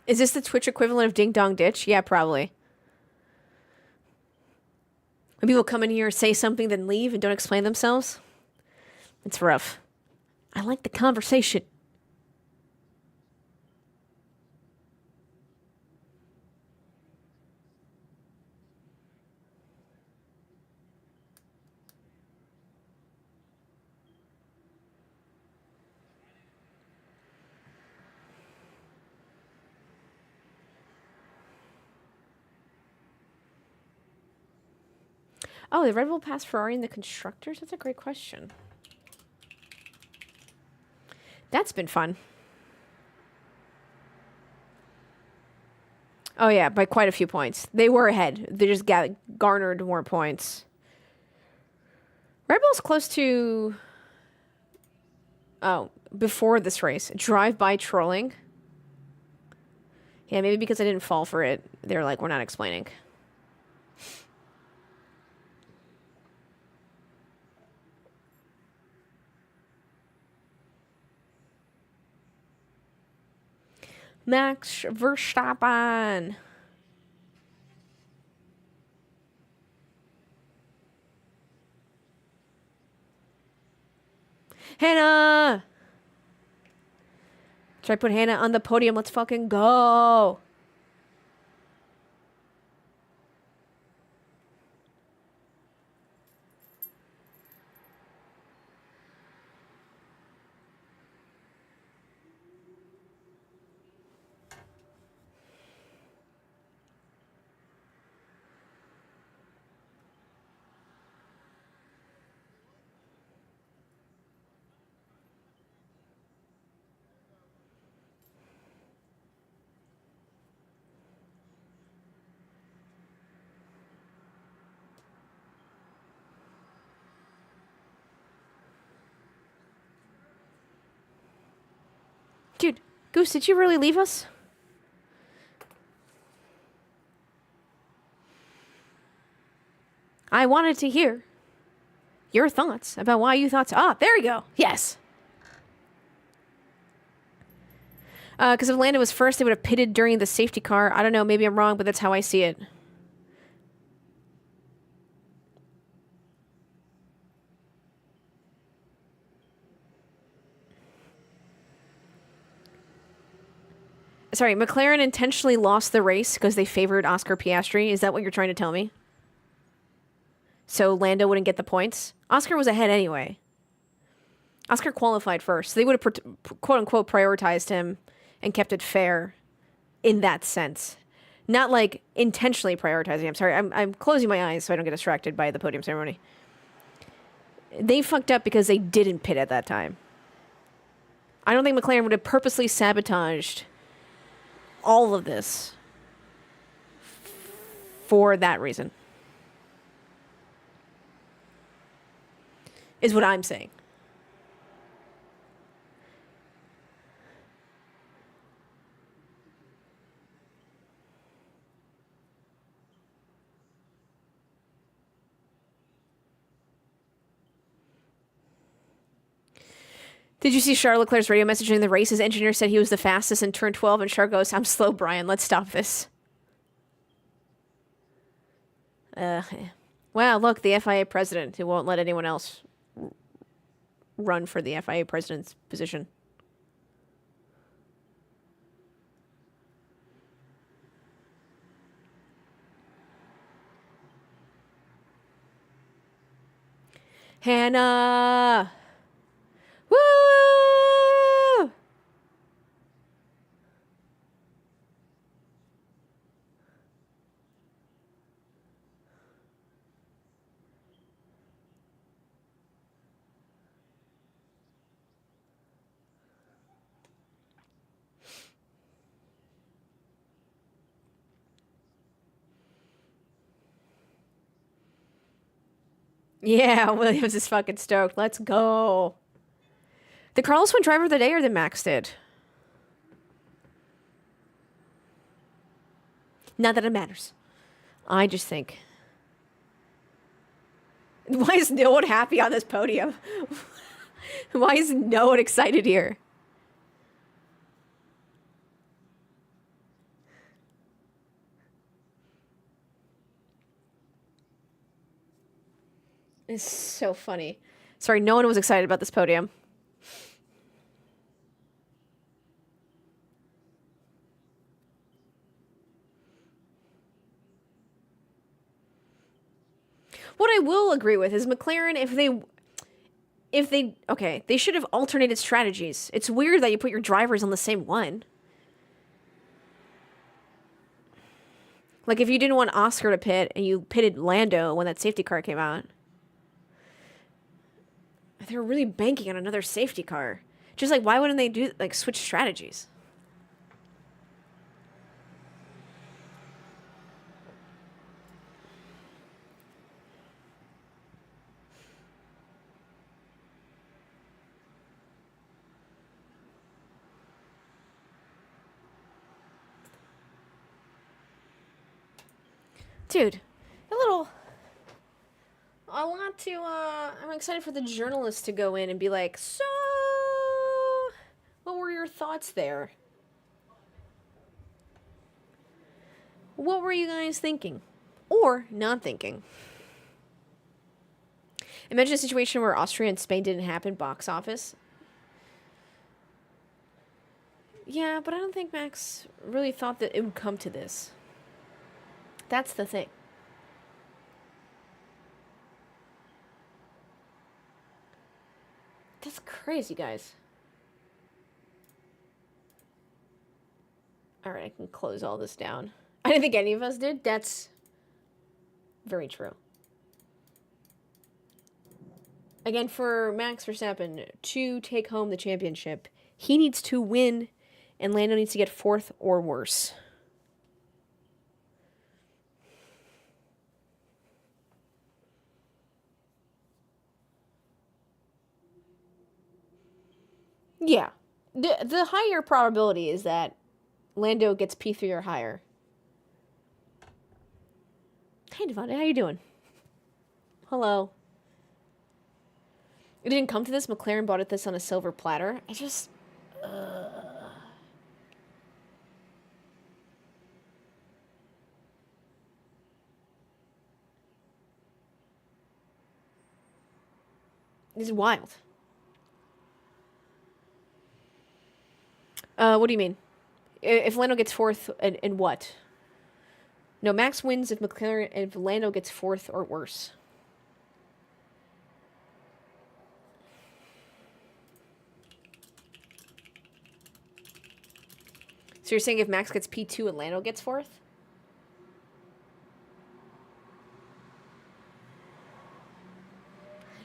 Is this the Twitch equivalent of Ding Dong Ditch? Yeah, probably. When people come in here, say something, then leave and don't explain themselves, it's rough. I like the conversation. Oh, the Red Bull passed Ferrari in the constructors? That's a great question. That's been fun. Oh, yeah, by quite a few points. They were ahead. They just garnered more points. Red Bull's close to... Oh, before this race. Drive-by trolling. Yeah, maybe because I didn't fall for it. They're like, we're not explaining. Max Verstappen. Hannah! Try to put Hannah on the podium. Let's fucking go. Dude, Goose, did you really leave us? I wanted to hear your thoughts about why you thought so. Ah, there you go. Yes. Because if Lando was first, they would have pitted during the safety car. I don't know. Maybe I'm wrong, but that's how I see it. Sorry, McLaren intentionally lost the race because they favored Oscar Piastri. Is that what you're trying to tell me? So Lando wouldn't get the points? Oscar was ahead anyway. Oscar qualified first. So they would have, quote-unquote, prioritized him and kept it fair in that sense. Not like intentionally prioritizing him. Sorry, I'm closing my eyes so I don't get distracted by the podium ceremony. They fucked up because they didn't pit at that time. I don't think McLaren would have purposely sabotaged all of this for that reason. Is what I'm saying. Did you see Charles Leclerc's radio message in the race? His engineer said he was the fastest in turn 12, and Charles goes, I'm slow, Brian. Let's stop this. Wow, look, the FIA president who won't let anyone else run for the FIA president's position. Hannah! Woo! Yeah, Williams is fucking stoked. Let's go. Did Carlos win driver of the day or did Max did? Not that it matters. I just think. Why is no one happy on this podium? Why is no one excited here? It's so funny. Sorry, no one was excited about this podium. What I will agree with is McLaren, okay, they should have alternated strategies. It's weird that you put your drivers on the same one. Like if you didn't want Oscar to pit and you pitted Lando when that safety car came out. They were really banking on another safety car. Just like why wouldn't they do like switch strategies? Dude, I'm excited for the journalists to go in and be like, so, what were your thoughts there? What were you guys thinking? Or not thinking? Imagine a situation where Austria and Spain didn't happen, box office. Yeah, but I don't think Max really thought that it would come to this. That's the thing. That's crazy, guys. Alright, I can close all this down. I didn't think any of us did. That's very true. Again, for Max Verstappen to take home the championship, he needs to win, and Lando needs to get fourth or worse. Yeah. The higher probability is that Lando gets P3 or higher. Hey, Devontae, how you doing? Hello. It didn't come to this. McLaren bought it this on a silver platter. I just... This is wild. What do you mean? If Lando gets fourth, and what? No, Max wins if Lando gets fourth or worse. So you're saying if Max gets P2 and Lando gets fourth?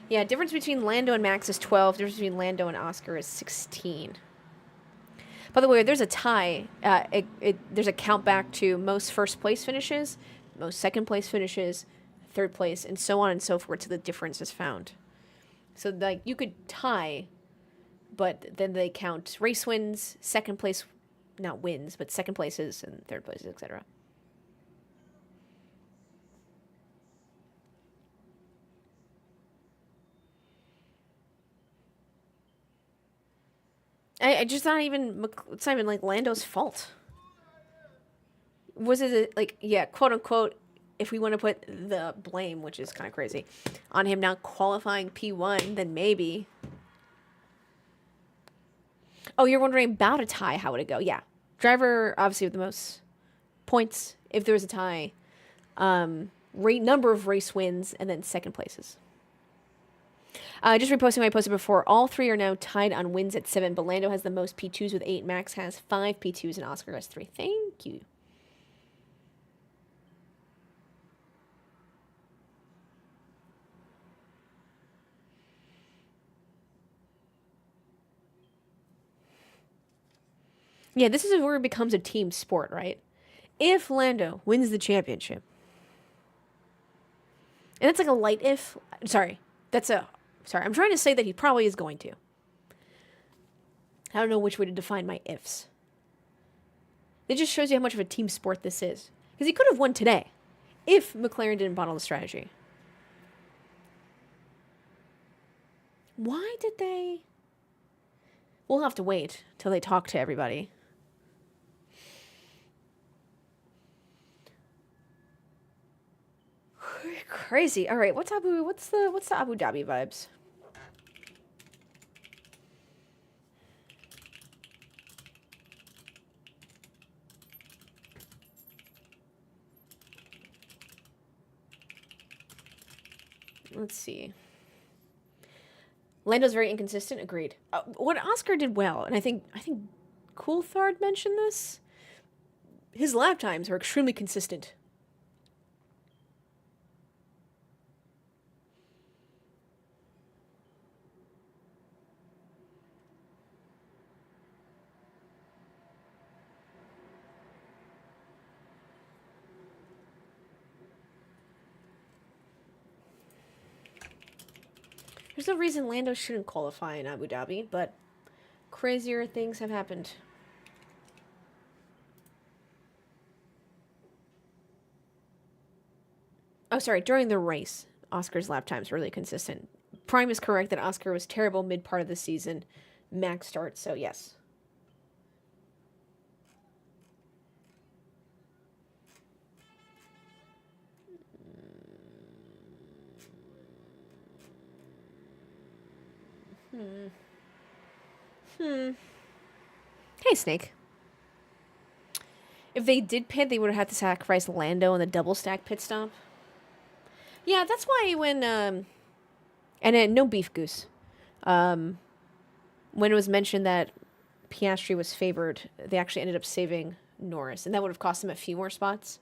Yeah, difference between Lando and Max is 12. Difference between Lando and Oscar is 16. By the way, there's a tie. There's a count back to most first place finishes, most second place finishes, third place, and so on and so forth, so the difference is found. So, like, you could tie, but then they count race wins, second place, not wins, but second places and third places, etc. I just not even, it's not even like Lando's fault. Was it like, yeah, quote unquote, if we want to put the blame, which is kind of crazy, on him not qualifying P1, then maybe. Oh, you're wondering about a tie, how would it go? Yeah. Driver, obviously, with the most points, if there was a tie, number of race wins, and then second places. Just reposting what I posted before. All three are now tied on wins at 7, but Lando has the most P2s with 8. Max has 5 P2s, and Oscar has 3. Thank you. Yeah, this is where it becomes a team sport, right? If Lando wins the championship, And it's like a light if. Sorry. Sorry, I'm trying to say that he probably is going to. I don't know which way to define my ifs. It just shows you how much of a team sport this is. Because he could have won today if McLaren didn't bottle the strategy. Why did they... We'll have to wait till they talk to everybody. Crazy. All right, what's the Abu Dhabi vibes? Let's see. Lando's very inconsistent. Agreed. What Oscar did well, and I think Coulthard mentioned this. His lap times are extremely consistent. There's no reason Lando shouldn't qualify in Abu Dhabi, but crazier things have happened. Oh, sorry, during the race, Oscar's lap times were really consistent. Prime is correct that Oscar was terrible mid-part of the season. Max starts, so yes. Hey, Snake. If they did pit, they would have had to sacrifice Lando in the double stack pit stop. Yeah, that's why when and no beef goose. When it was mentioned that Piastri was favored, they actually ended up saving Norris, and that would have cost him a few more spots.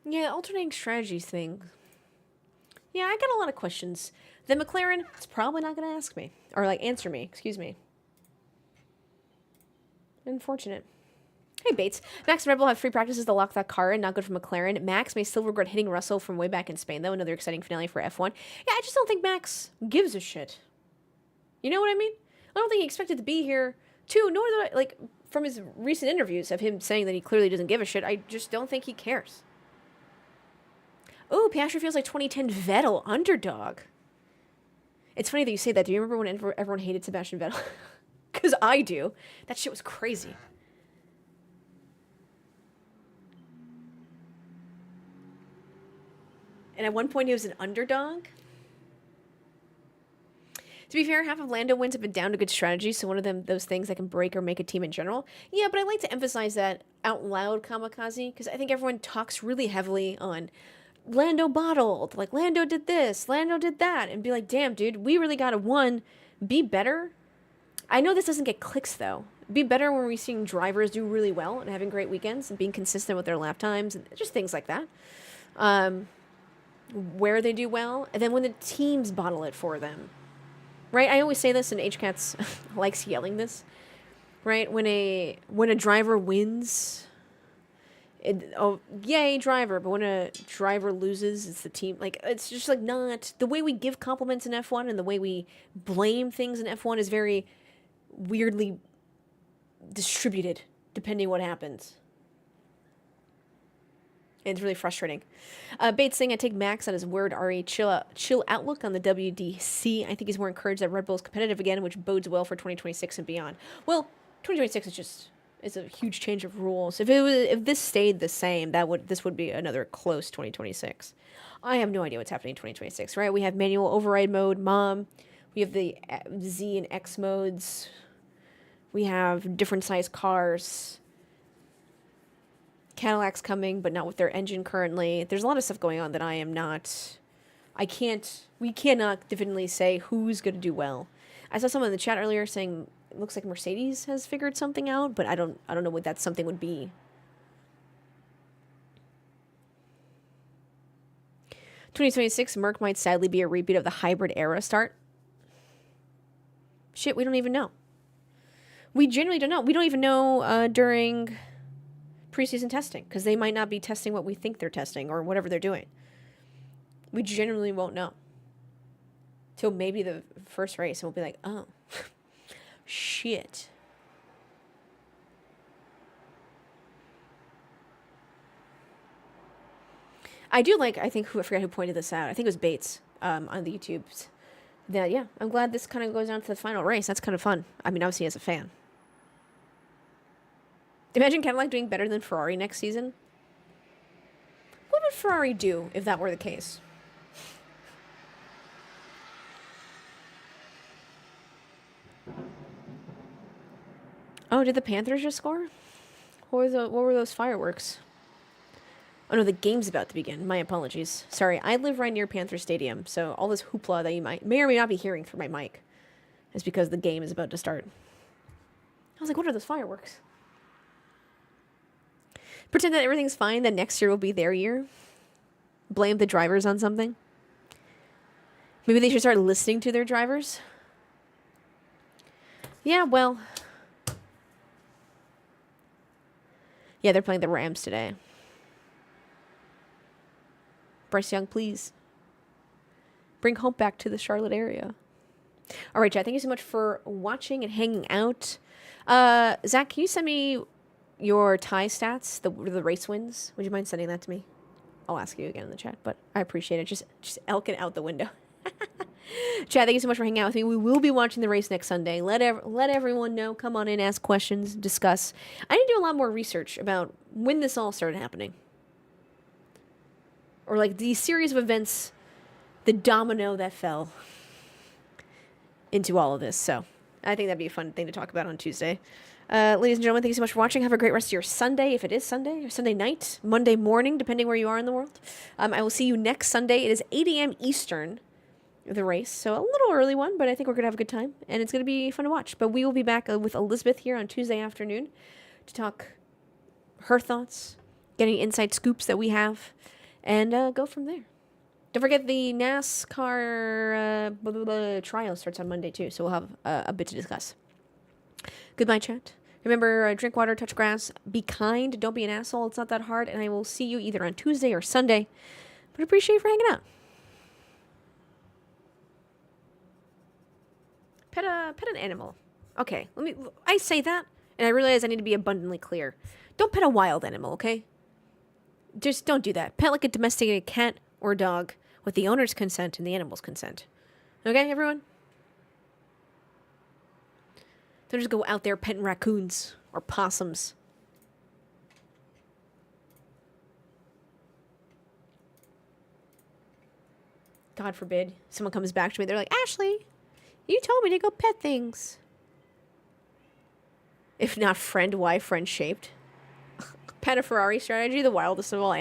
Yeah, alternating strategies thing. Yeah, I got a lot of questions. Then McLaren is probably not going to ask me. Or, like, answer me. Excuse me. Unfortunate. Hey, Bates. Max and Red Bull have free practices to lock that car in. Not good for McLaren. Max may still regret hitting Russell from way back in Spain, though. Another exciting finale for F1. Yeah, I just don't think Max gives a shit. You know what I mean? I don't think he expected to be here, too. Nor that I, like, from his recent interviews of him saying that he clearly doesn't give a shit, I just don't think he cares. Oh, Piastri feels like 2010 Vettel, underdog. It's funny that you say that. Do you remember when everyone hated Sebastian Vettel? Because I do. That shit was crazy. And at one point he was an underdog. To be fair, half of Lando wins have been down to good strategy, so one of them, those things that can break or make a team in general. Yeah, but I like to emphasize that out loud, kamikaze, because I think everyone talks really heavily on Lando bottled, like Lando did this, Lando did that, and be like, damn, dude, we really gotta, one, be better. I know this doesn't get clicks, though. Be better when we're seeing drivers do really well and having great weekends and being consistent with their lap times and just things like that. Where they do well, and then when the teams bottle it for them. Right? I always say this, and HCats likes yelling this. Right? When a driver wins... yay, driver, but when a driver loses, it's the team. Like, it's just, like, not... The way we give compliments in F1 and the way we blame things in F1 is very weirdly distributed, depending what happens. And it's really frustrating. Bates saying, I take Max on his word, RE, chill outlook on the WDC. I think he's more encouraged that Red Bull is competitive again, which bodes well for 2026 and beyond. Well, 2026 is just... It's a huge change of rules. If this stayed the same, this would be another close 2026. I have no idea what's happening in 2026, right? We have manual override mode, mom. We have the Z and X modes. We have different size cars. Cadillac's coming, but not with their engine currently. There's a lot of stuff going on that we cannot definitively say who's going to do well. I saw someone in the chat earlier saying it looks like Mercedes has figured something out, but I don't know what that something would be. 2026, Merc might sadly be a repeat of the hybrid era start. Shit, we don't even know. We genuinely don't know. We don't even know during preseason testing because they might not be testing what we think they're testing or whatever they're doing. We genuinely won't know till maybe the first race, and we'll be like, oh, shit. I do like, I forget who pointed this out. I think it was Bates on the YouTubes. That, yeah, I'm glad this kind of goes down to the final race. That's kind of fun. I mean, obviously as a fan. Imagine Cadillac doing better than Ferrari next season. What would Ferrari do if that were the case? Oh, did the Panthers just score? What were those fireworks? Oh no, the game's about to begin. My apologies. Sorry, I live right near Panther Stadium, so all this hoopla that you may or may not be hearing through my mic is because the game is about to start. I was like, what are those fireworks? Pretend that everything's fine, that next year will be their year. Blame the drivers on something. Maybe they should start listening to their drivers. Yeah, well. Yeah, they're playing the Rams today. Bryce Young, please. Bring hope back to the Charlotte area. All right, Chad, thank you so much for watching and hanging out. Zach, can you send me your tie stats, the race wins? Would you mind sending that to me? I'll ask you again in the chat, but I appreciate it. Just elking out the window. Chad, thank you so much for hanging out with me. We will be watching the race next Sunday. Let everyone know. Come on in, ask questions, discuss. I need to do a lot more research about when this all started happening. Or like the series of events, the domino that fell into all of this. So I think that'd be a fun thing to talk about on Tuesday. Ladies and gentlemen, thank you so much for watching. Have a great rest of your Sunday, if it is Sunday, or Sunday night, Monday morning, depending where you are in the world. I will see you next Sunday. It is 8 a.m. Eastern, the race. So a little early one, but I think we're going to have a good time. And it's going to be fun to watch. But we will be back with Elizabeth here on Tuesday afternoon to talk her thoughts, getting inside scoops that we have, and go from there. Don't forget the NASCAR trial starts on Monday, too. So we'll have a bit to discuss. Goodbye, chat. Remember, drink water, touch grass, be kind, don't be an asshole. It's not that hard, and I will see you either on Tuesday or Sunday. But appreciate you for hanging out. Pet an animal. Okay, I say that, and I realize I need to be abundantly clear. Don't pet a wild animal, okay? Just don't do that. Pet like a domesticated cat or dog with the owner's consent and the animal's consent. Okay, everyone? Don't just go out there petting raccoons or possums. God forbid someone comes back to me. They're like, Ashley, you told me to go pet things. If not friend, why friend shaped? Pet a Ferrari strategy, the wildest of all.